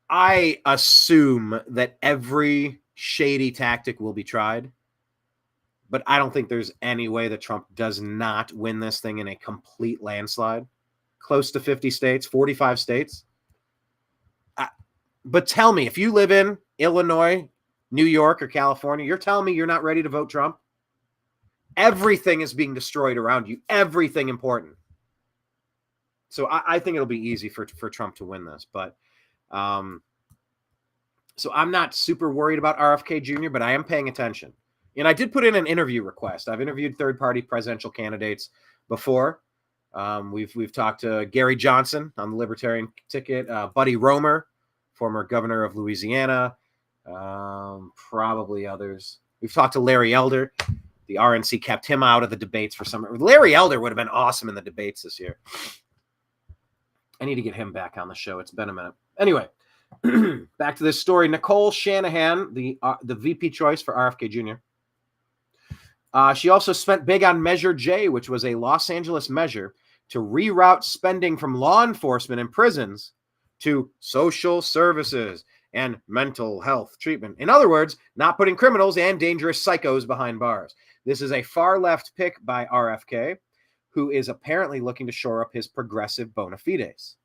I assume that every shady tactic will be tried, but I don't think there's any way that Trump does not win this thing in a complete landslide. Close to 50 states, 45 states. But tell me, if you live in Illinois, New York, or California, you're telling me you're not ready to vote Trump? Everything is being destroyed around you. Everything important. So I think it'll be easy for Trump to win this. But so I'm not super worried about RFK Jr., but I am paying attention. And I did put in an interview request. I've interviewed third-party presidential candidates before. We've talked to Gary Johnson on the Libertarian ticket, Buddy Roemer, former governor of Louisiana, probably others. We've talked to Larry Elder. The RNC kept him out of the debates for some. Larry Elder would have been awesome in the debates this year. I need to get him back on the show. It's been a minute. Anyway, back to this story. Nicole Shanahan, the VP choice for RFK Jr. She also spent big on Measure J, which was a Los Angeles measure to reroute spending from law enforcement and prisons to social services and mental health treatment. In other words, not putting criminals and dangerous psychos behind bars. This is a far-left pick by RFK, who is apparently looking to shore up his progressive bona fides.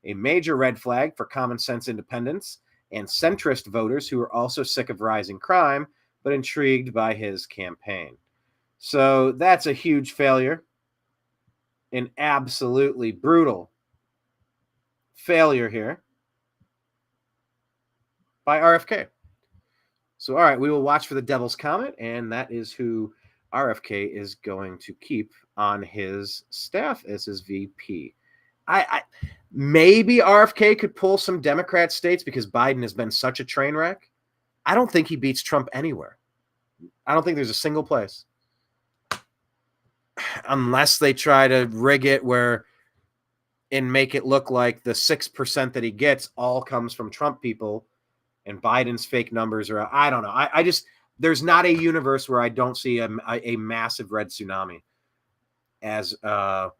A major red flag for common sense independents and centrist voters who are also sick of rising crime, but intrigued by his campaign. So that's a huge failure. An absolutely brutal failure here by RFK. So, all right, we will watch for the Devil's Comet, and that is who RFK is going to keep on his staff as his VP. I maybe RFK could pull some Democrat states because Biden has been such a train wreck. I don't think he beats Trump anywhere. I don't think there's a single place. Unless they try to rig it and make it look like the 6% that he gets all comes from Trump people and Biden's fake numbers are, I don't know. I just, there's not a universe where I don't see a massive red tsunami as a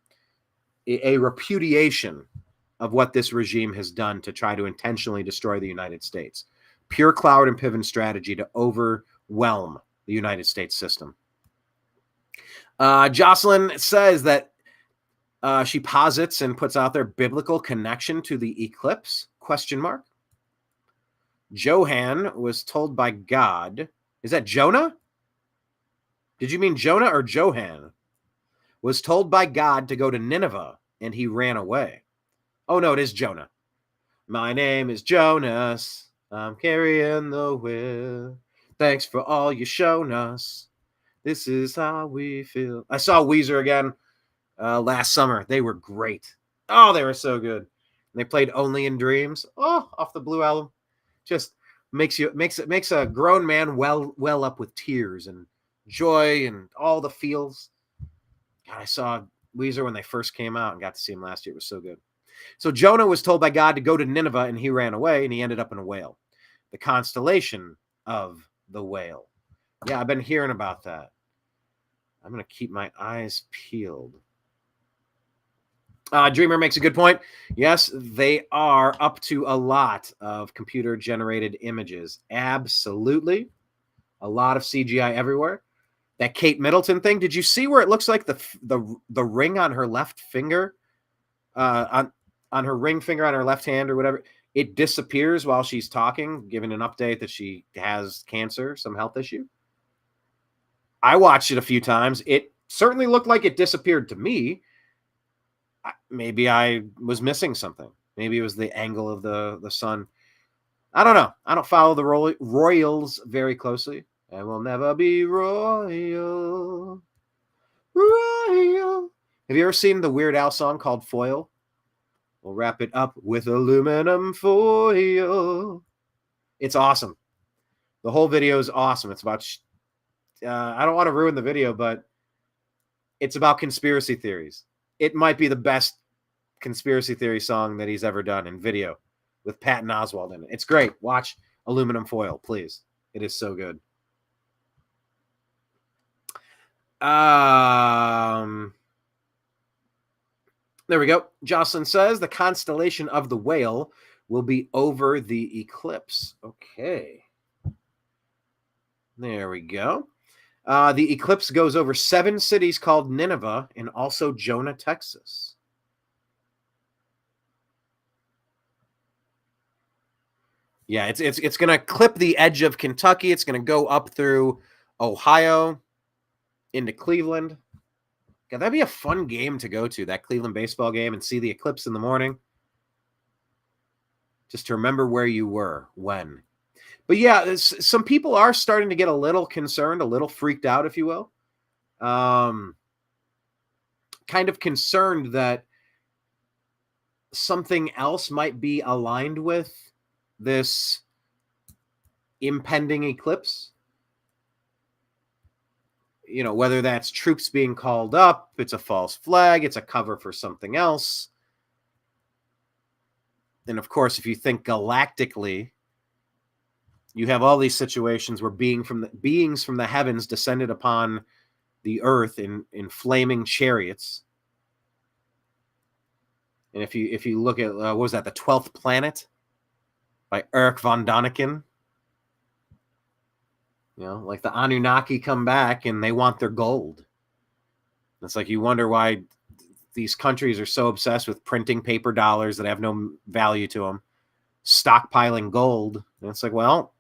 repudiation of what this regime has done to try to intentionally destroy the United States. Pure cloud and pivot strategy to overwhelm the United States system. Jocelyn says that she posits and puts out their biblical connection to the eclipse, ? Johan was told by God. Is that Jonah? Did you mean Jonah or Johan? Was told by God to go to Nineveh, and he ran away. Oh, no, it is Jonah. My name is Jonas. I'm carrying the will. Thanks for all you shown us. This is how we feel. I saw Weezer again last summer. They were great. Oh, they were so good. And they played Only in Dreams. Oh, off the Blue album. Just makes a grown man well up with tears and joy and all the feels. God, I saw Weezer when they first came out and got to see him last year. It was so good. So Jonah was told by God to go to Nineveh, and he ran away, and he ended up in a whale. The constellation of the whale. Yeah, I've been hearing about that. I'm going to keep my eyes peeled. Dreamer makes a good point. Yes, they are up to a lot of computer-generated images. Absolutely. A lot of CGI everywhere. That Kate Middleton thing, did you see where it looks like the ring on her left finger, on her ring finger on her left hand or whatever, it disappears while she's talking, giving an update that she has cancer, some health issue? I watched it a few times. It certainly looked like it disappeared to me. Maybe I was missing something. Maybe it was the angle of the sun. I don't know. I don't follow the Royals very closely. I will never be royal. Royal. Have you ever seen the Weird Al song called Foil? We'll wrap it up with aluminum foil. It's awesome. The whole video is awesome. It's about, I don't want to ruin the video, but it's about conspiracy theories. It might be the best conspiracy theory song that he's ever done in video with Patton Oswalt in it. It's great. Watch Aluminum Foil, please. It is so good. There we go. Jocelyn says the constellation of the whale will be over the eclipse. Okay. There we go. The eclipse goes over 7 cities called Nineveh and also Jonah, Texas. Yeah, it's going to clip the edge of Kentucky. It's going to go up through Ohio into Cleveland. Yeah, that'd be a fun game to go to, that Cleveland baseball game, and see the eclipse in the morning. Just to remember where you were when. But yeah, some people are starting to get a little concerned, a little freaked out, if you will. Kind of concerned that something else might be aligned with this impending eclipse. You know, whether that's troops being called up, it's a false flag, it's a cover for something else. And of course, if you think galactically, you have all these situations where beings from the heavens descended upon the earth in flaming chariots. And if you look at what was that, the 12th Planet by Eric von Däniken, you know, like the Anunnaki come back and they want their gold. It's like you wonder why these countries are so obsessed with printing paper dollars that have no value to them, stockpiling gold. And it's like, well,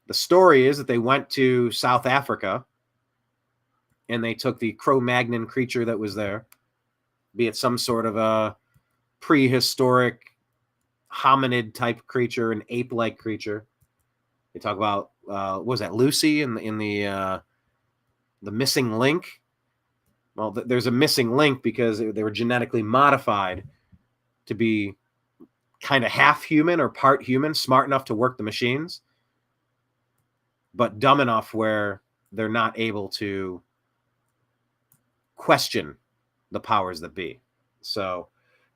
the story is that they went to South Africa and they took the Cro-Magnon creature that was there, be it some sort of a prehistoric hominid type creature, an ape-like creature. They talk about what was that, Lucy in the missing link? Well, there's a missing link because they were genetically modified to be kind of half human or part human, smart enough to work the machines, but dumb enough where they're not able to question the powers that be. So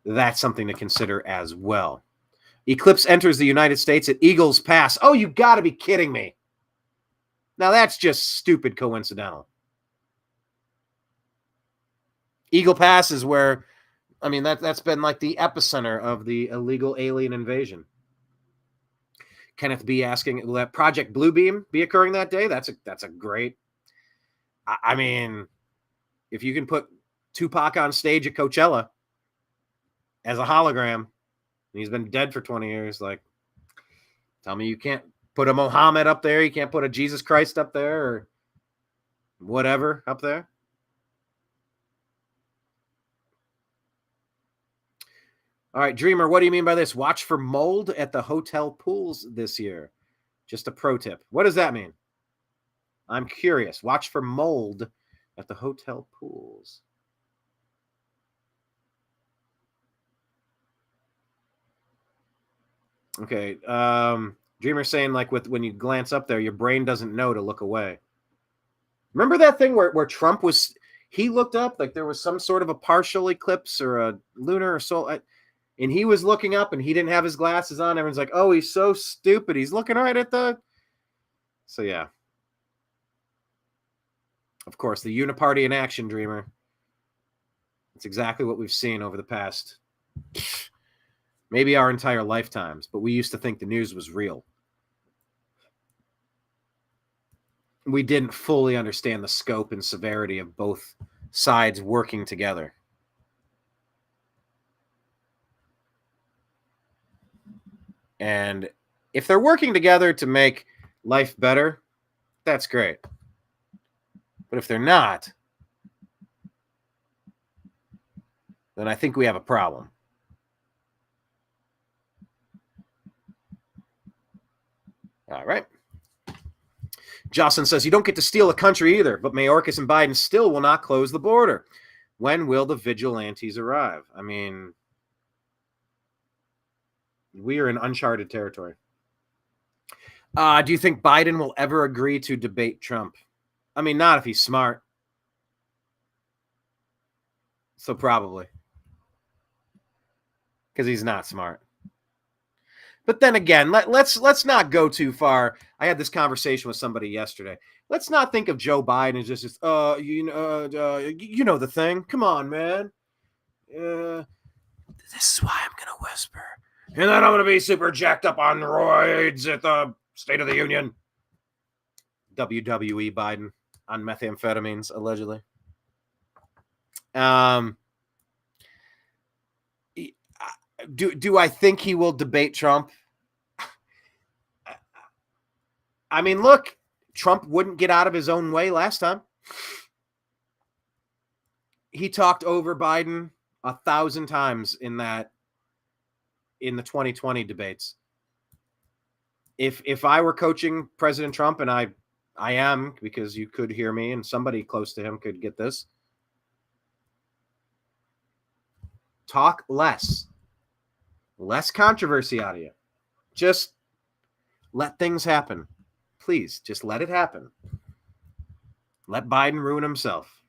that's something to consider as well. Eclipse enters the United States at Eagles Pass. Oh, you got to be kidding me. Now that's just stupid coincidental. Eagle Pass is where, I mean, that's been like the epicenter of the illegal alien invasion. Kenneth B asking, will that Project Bluebeam be occurring that day? That's a great. I mean, if you can put Tupac on stage at Coachella as a hologram, and he's been dead for 20 years, like, tell me you can't put a Muhammad up there, you can't put a Jesus Christ up there, or whatever up there. All right, Dreamer, what do you mean by this? Watch for mold at the hotel pools this year. Just a pro tip. What does that mean? I'm curious. Watch for mold at the hotel pools. Okay. Dreamer saying, like, when you glance up there, your brain doesn't know to look away. Remember that thing where Trump was, he looked up, like there was some sort of a partial eclipse or a lunar or solar, and he was looking up and he didn't have his glasses on. Everyone's like, oh, he's so stupid. He's looking right at the. So, yeah. Of course, the uniparty in action, Dreamer. It's exactly what we've seen over the past, maybe our entire lifetimes. But we used to think the news was real. We didn't fully understand the scope and severity of both sides working together. And if they're working together to make life better, that's great. But if they're not, then I think we have a problem. All right. Jocelyn says, you don't get to steal a country either, but Mayorkas and Biden still will not close the border. When will the vigilantes arrive? I mean, we are in uncharted territory. Do you think Biden will ever agree to debate Trump? I mean, not if he's smart. So probably. Because he's not smart. But then again, let's not go too far. I had this conversation with somebody yesterday. Let's not think of Joe Biden as just you know the thing. Come on, man. This is why I'm gonna whisper, and then I'm gonna be super jacked up on roids at the State of the Union. WWE Biden on methamphetamines, allegedly. Do I think he will debate Trump? I mean, look, Trump wouldn't get out of his own way last time. he talked over Biden 1,000 times in the 2020 debates. If I were coaching President Trump, and I am, because you could hear me and somebody close to him could get this, talk less controversy out of you. Just let things happen. Please, just let it happen. Let Biden ruin himself.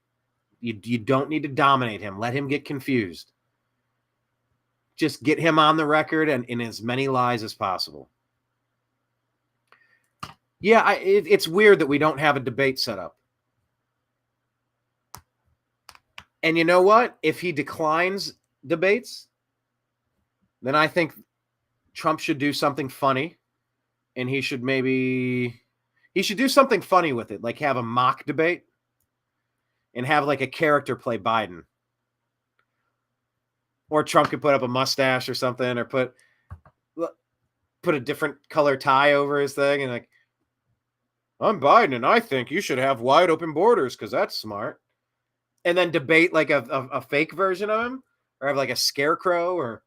You don't need to dominate him. Let him get confused. Just get him on the record and in as many lies as possible. Yeah, it's weird that we don't have a debate set up. And you know what? If he declines debates, then I think Trump should do something funny, and he should do something funny with it, like have a mock debate and have like a character play Biden. Or Trump could put up a mustache or something, or put a different color tie over his thing and like, I'm Biden and I think you should have wide open borders because that's smart. And then debate like a fake version of him, or have like a scarecrow, or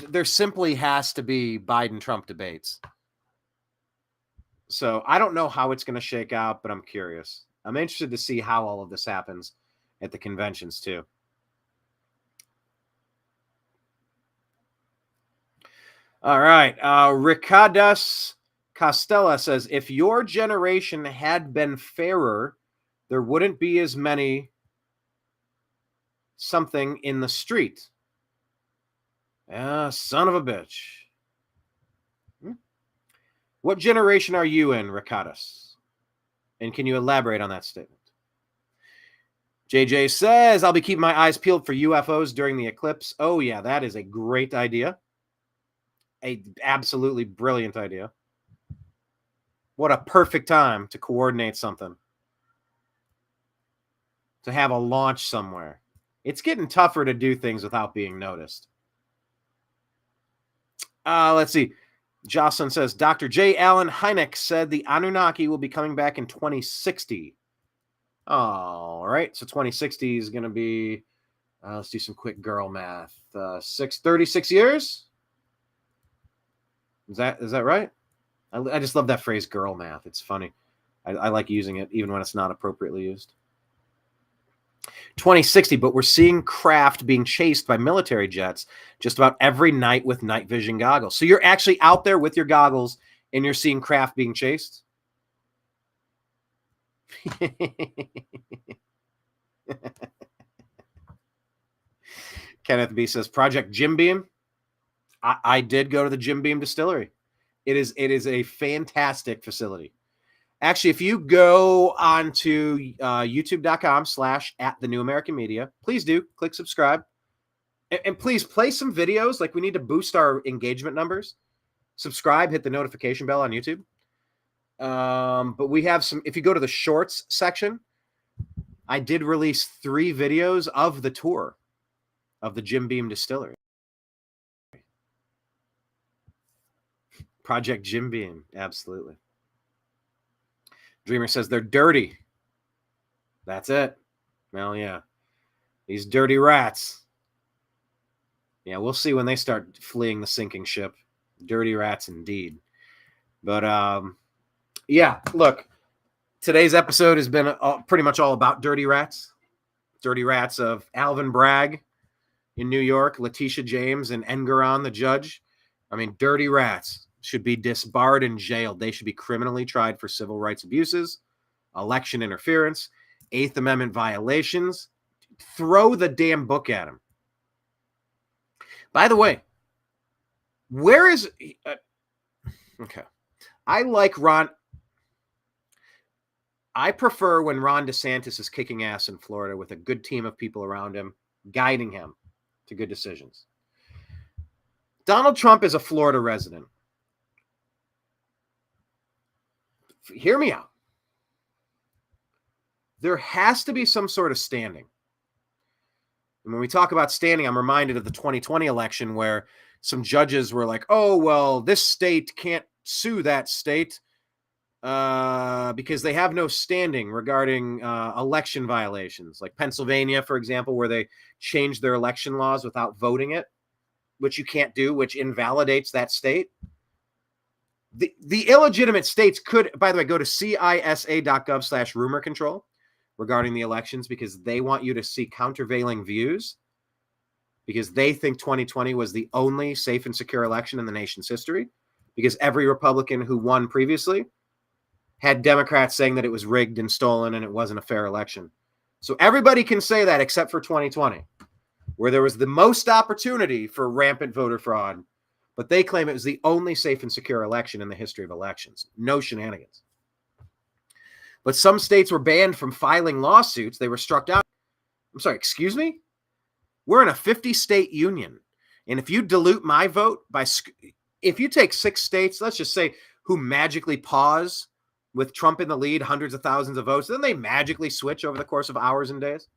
there simply has to be Biden-Trump debates. So I don't know how it's going to shake out, but I'm curious. I'm interested to see how all of this happens at the conventions too. All right. Ricardas Costella says, if your generation had been fairer, there wouldn't be as many something in the street. Son of a bitch. What generation are you in, Ricardas? And can you elaborate on that statement? JJ says, I'll be keeping my eyes peeled for UFOs during the eclipse. Oh, yeah, that is a great idea. A absolutely brilliant idea. What a perfect time to coordinate something. To have a launch somewhere. It's getting tougher to do things without being noticed. Let's see. Jocelyn says, Dr. J. Allen Hynek said the Anunnaki will be coming back in 2060. All right. So 2060 is going to be, let's do some quick girl math. 36 years? Is that right? I just love that phrase, girl math. It's funny. I like using it even when it's not appropriately used. 2060, but we're seeing craft being chased by military jets just about every night with night vision goggles. So you're actually out there with your goggles and you're seeing craft being chased? Kenneth B says, Project Jim Beam. I did go to the Jim Beam distillery. It is a fantastic facility. Actually, if you go on to youtube.com/@thenewamericanmedia, please do click subscribe. And please play some videos. Like, we need to boost our engagement numbers. Subscribe, hit the notification bell on YouTube. But we have some, if you go to the shorts section, I did release 3 videos of the tour of the Jim Beam distillery. Project Jim Beam, absolutely. Dreamer says they're dirty. That's it. Well, yeah. These dirty rats. Yeah, we'll see when they start fleeing the sinking ship. Dirty rats indeed. But, yeah, look. Today's episode has been pretty much all about dirty rats. Dirty rats of Alvin Bragg in New York, Letitia James, and Engeron, the judge. I mean, dirty rats should be disbarred and jailed. They should be criminally tried for civil rights abuses, election interference, 8th Amendment violations. Throw the damn book at them. By the way, where is... okay. I like Ron... I prefer when Ron DeSantis is kicking ass in Florida with a good team of people around him, guiding him to good decisions. Donald Trump is a Florida resident. Hear me out. There has to be some sort of standing. And when we talk about standing, I'm reminded of the 2020 election where some judges were like, oh, well, this state can't sue that state because they have no standing regarding election violations, like Pennsylvania, for example, where they changed their election laws without voting it, which you can't do, which invalidates that state. The illegitimate states could, by the way, go to cisa.gov/rumor control regarding the elections, because they want you to see countervailing views, because they think 2020 was the only safe and secure election in the nation's history, because every Republican who won previously had Democrats saying that it was rigged and stolen and it wasn't a fair election. So everybody can say that except for 2020, where there was the most opportunity for rampant voter fraud, but they claim it was the only safe and secure election in the history of elections. No shenanigans. But some states were banned from filing lawsuits. They were struck down. I'm sorry, excuse me? We're in a 50-state union. And if you dilute my vote if you take 6 states, let's just say, who magically pause with Trump in the lead, hundreds of thousands of votes, then they magically switch over the course of hours and days.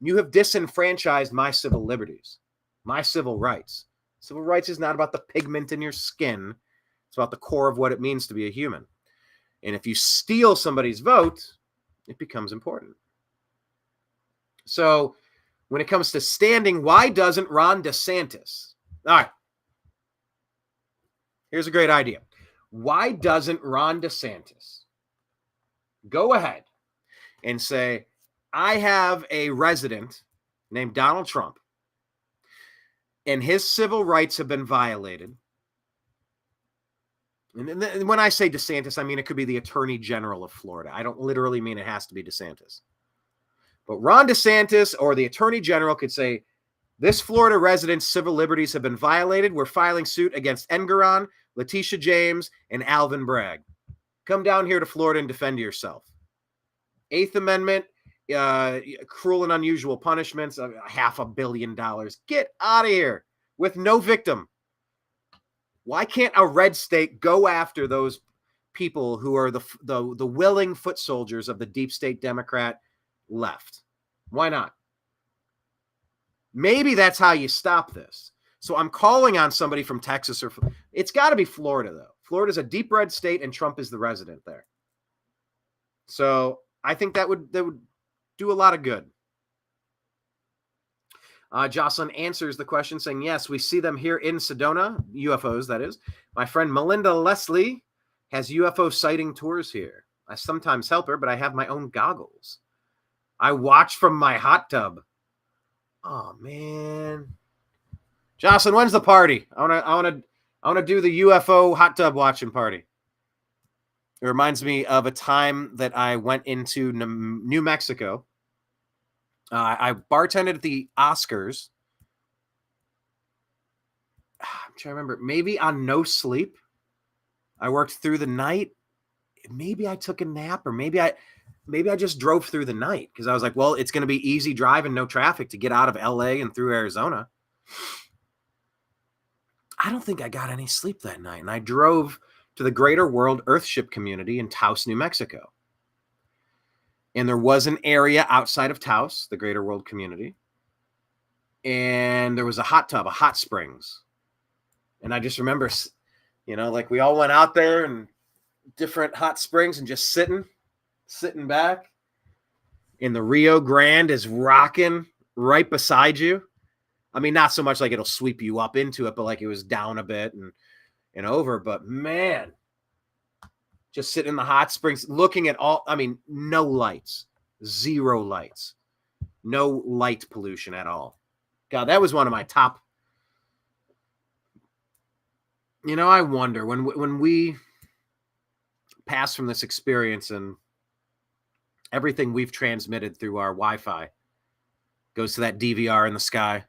You have disenfranchised my civil liberties, my civil rights. Civil rights is not about the pigment in your skin. It's about the core of what it means to be a human. And if you steal somebody's vote, it becomes important. So when it comes to standing, why doesn't Ron DeSantis? All right. Here's a great idea. Why doesn't Ron DeSantis go ahead and say, I have a resident named Donald Trump, and his civil rights have been violated. And when I say DeSantis, I mean it could be the Attorney General of Florida. I don't literally mean it has to be DeSantis. But Ron DeSantis or the Attorney General could say, this Florida resident's civil liberties have been violated. We're filing suit against Engeron, Letitia James, and Alvin Bragg. Come down here to Florida and defend yourself. 8th Amendment, cruel and unusual punishments, $500 million. Get out of here with no victim. Why can't a red state go after those people who are the willing foot soldiers of the deep state Democrat left? Why not? Maybe that's how you stop this. So I'm calling on somebody from Texas, or it's got to be Florida, though. Florida's a deep red state, and Trump is the resident there. So I think that would do a lot of good. Jocelyn answers the question saying, yes, we see them here in Sedona, UFOs, that is. My friend Melinda Leslie has UFO sighting tours here. I sometimes help her, but I have my own goggles. I watch from my hot tub. Oh, man. Jocelyn, when's the party? I want to do the UFO hot tub watching party. It reminds me of a time that I went into New Mexico. I bartended at the Oscars. I'm trying to remember. Maybe on no sleep. I worked through the night. Maybe I took a nap, or maybe I just drove through the night because I was like, well, it's going to be easy driving, no traffic to get out of LA and through Arizona. I don't think I got any sleep that night. And I drove to the Greater World Earthship community in Taos, New Mexico. And there was an area outside of Taos, the Greater World community. And there was a hot tub, a hot springs. And I just remember, like we all went out there and different hot springs and just sitting back. And the Rio Grande is rocking right beside you. I mean, not so much like it'll sweep you up into it, but like it was down a bit and over. But man, just sitting in the hot springs, looking at no lights, zero lights, no light pollution at all. God, that was one of my top. I wonder when we pass from this experience and everything we've transmitted through our Wi-Fi goes to that DVR in the sky,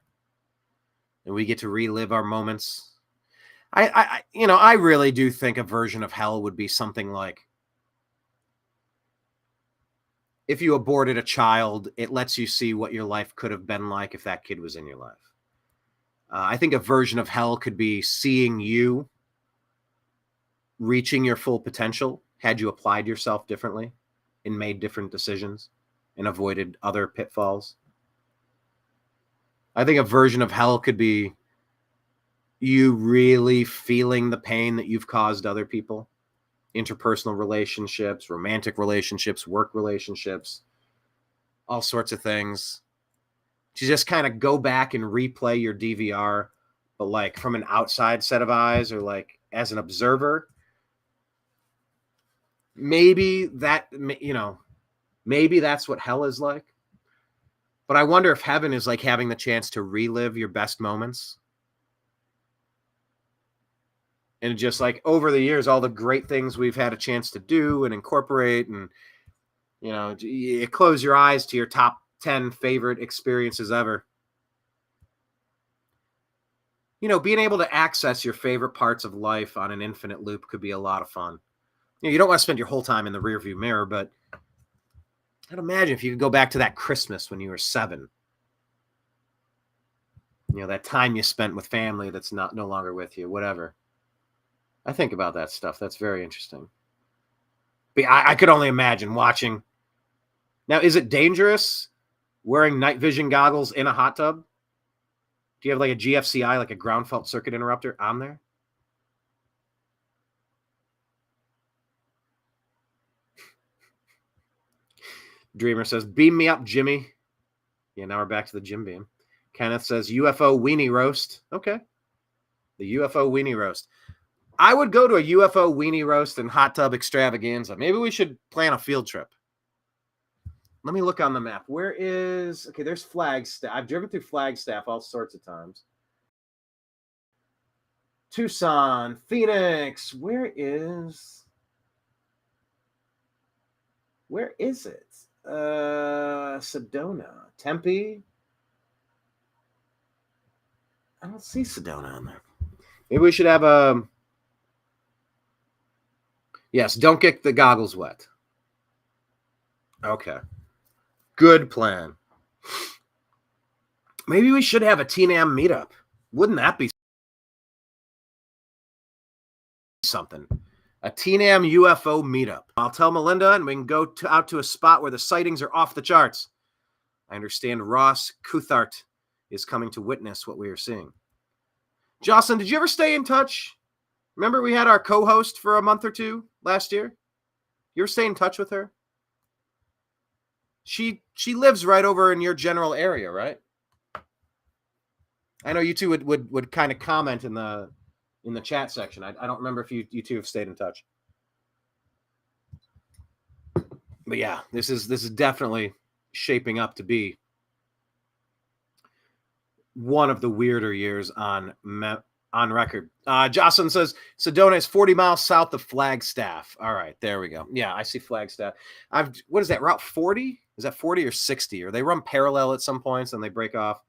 and we get to relive our moments. I really do think a version of hell would be something like, if you aborted a child, it lets you see what your life could have been like if that kid was in your life. I think a version of hell could be seeing you reaching your full potential had you applied yourself differently and made different decisions and avoided other pitfalls. I think a version of hell could be you really feeling the pain that you've caused other people interpersonal relationships, romantic relationships, work relationships, all sorts of things. To just kind of go back and replay your DVR, but like from an outside set of eyes or like as an observer. Maybe that, you know, maybe that's what hell is like. But I wonder if heaven is like having the chance to relive your best moments. And just like over the years, all the great things we've had a chance to do and incorporate, and, you know, you close your eyes to your top 10 favorite experiences ever. You know, being able to access your favorite parts of life on an infinite loop could be a lot of fun. You know, you don't want to spend your whole time in the rearview mirror, but I'd imagine if you could go back to that Christmas when you were 7. You know, that time you spent with family that's no longer with you, whatever. I think about that stuff. That's very interesting. But I could only imagine watching. Now, is it dangerous wearing night vision goggles in a hot tub? Do you have like a GFCI, like a ground fault circuit interrupter on there? Dreamer says, beam me up, Jimmy. Yeah, now we're back to the Jim beam. Kenneth says, UFO weenie roast. Okay. The UFO weenie roast. I would go to a UFO weenie roast and hot tub extravaganza. Maybe we should plan a field trip. Let me look on the map. Where is... Okay, there's Flagstaff. I've driven through Flagstaff all sorts of times. Tucson, Phoenix. Where is it? Sedona, Tempe. I don't see Sedona on there. Maybe we should have a... Yes, don't get the goggles wet. Okay. Good plan. Maybe we should have a TNAM meetup. Wouldn't that be something? A TNAM UFO meetup. I'll tell Melinda and we can go out to a spot where the sightings are off the charts. I understand Ross Couthart is coming to witness what we are seeing. Jocelyn, did you ever stay in touch? Remember we had our co-host for a month or two last year? You ever stay in touch with her? She lives right over in your general area, right? I know you two would kind of comment in the chat section. I don't remember if you two have stayed in touch. But yeah, this is definitely shaping up to be one of the weirder years on record. Jocelyn says Sedona is 40 miles south of Flagstaff. All right, there we go. Yeah, I see Flagstaff. What is that, Route 40? Is that 40 or 60? Or they run parallel at some points and they break off.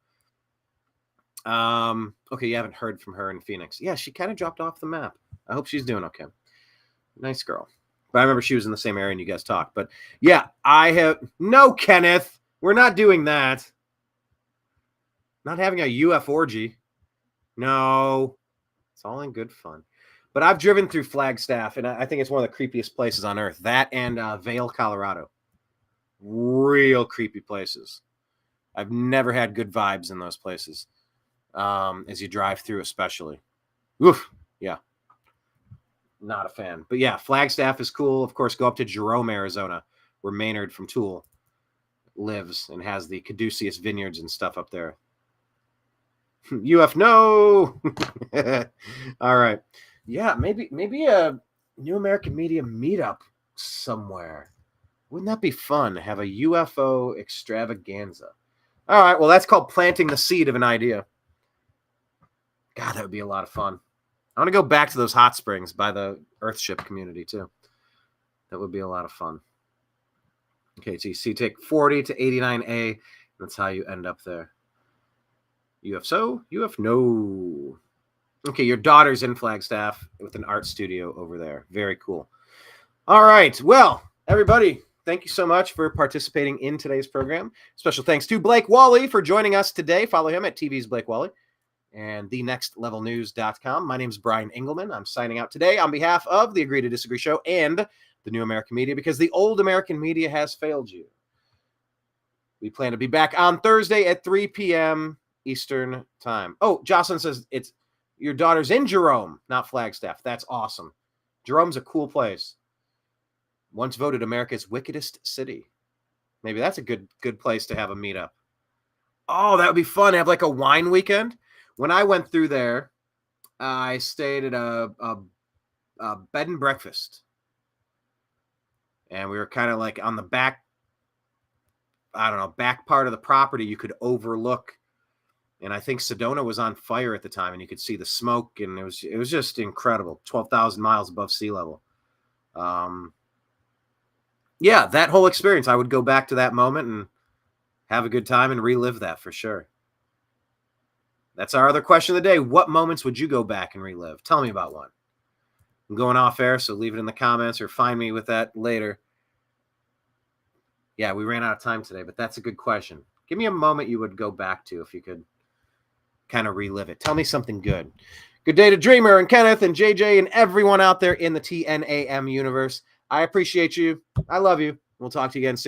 Okay, you haven't heard from her in Phoenix. Yeah, she kind of dropped off the map. I hope she's doing okay. Nice girl. But I remember she was in the same area and you guys talked. But yeah, no, Kenneth, we're not doing that. Not having a UF orgy. No, it's all in good fun. But I've driven through Flagstaff, and I think it's one of the creepiest places on earth. That and Vail, Colorado. Real creepy places. I've never had good vibes in those places. As you drive through, especially. Oof, yeah. Not a fan. But yeah, Flagstaff is cool. Of course, go up to Jerome, Arizona, where Maynard from Tool lives and has the Caduceus vineyards and stuff up there. UF, no. All right. Yeah, maybe a New American Media meetup somewhere. Wouldn't that be fun to have a UFO extravaganza? All right, well, that's called planting the seed of an idea. God, that would be a lot of fun. I want to go back to those hot springs by the Earthship community, too. That would be a lot of fun. Okay, so you take 40 to 89A. That's how you end up there. UF no. Okay, your daughter's in Flagstaff with an art studio over there. Very cool. All right. Well, everybody, thank you so much for participating in today's program. Special thanks to Blake Walley for joining us today. Follow him at TV's Blake Walley and thenextlevelnews.com. My name is Brian Engelman. I'm signing out today on behalf of the Agree to Disagree show and the New American Media because the old American media has failed you. We plan to be back on Thursday at 3 p.m. Eastern time. Oh, Jocelyn says it's your daughter's in Jerome, not Flagstaff. That's awesome. Jerome's a cool place. Once voted America's wickedest city. Maybe that's a good place to have a meetup. Oh, that would be fun. Have like a wine weekend. When I went through there, I stayed at a bed and breakfast. And we were kind of like on the back, back part of the property you could overlook. And I think Sedona was on fire at the time, and you could see the smoke, and it was just incredible. 12,000 miles above sea level. Yeah, that whole experience, I would go back to that moment and have a good time and relive that for sure. That's our other question of the day. What moments would you go back and relive? Tell me about one. I'm going off air, so leave it in the comments or find me with that later. Yeah, we ran out of time today, but that's a good question. Give me a moment you would go back to if you could kind of relive it. Tell me something good. Good day to Dreamer and Kenneth and JJ and everyone out there in the TNAM universe. I appreciate you. I love you. We'll talk to you again soon.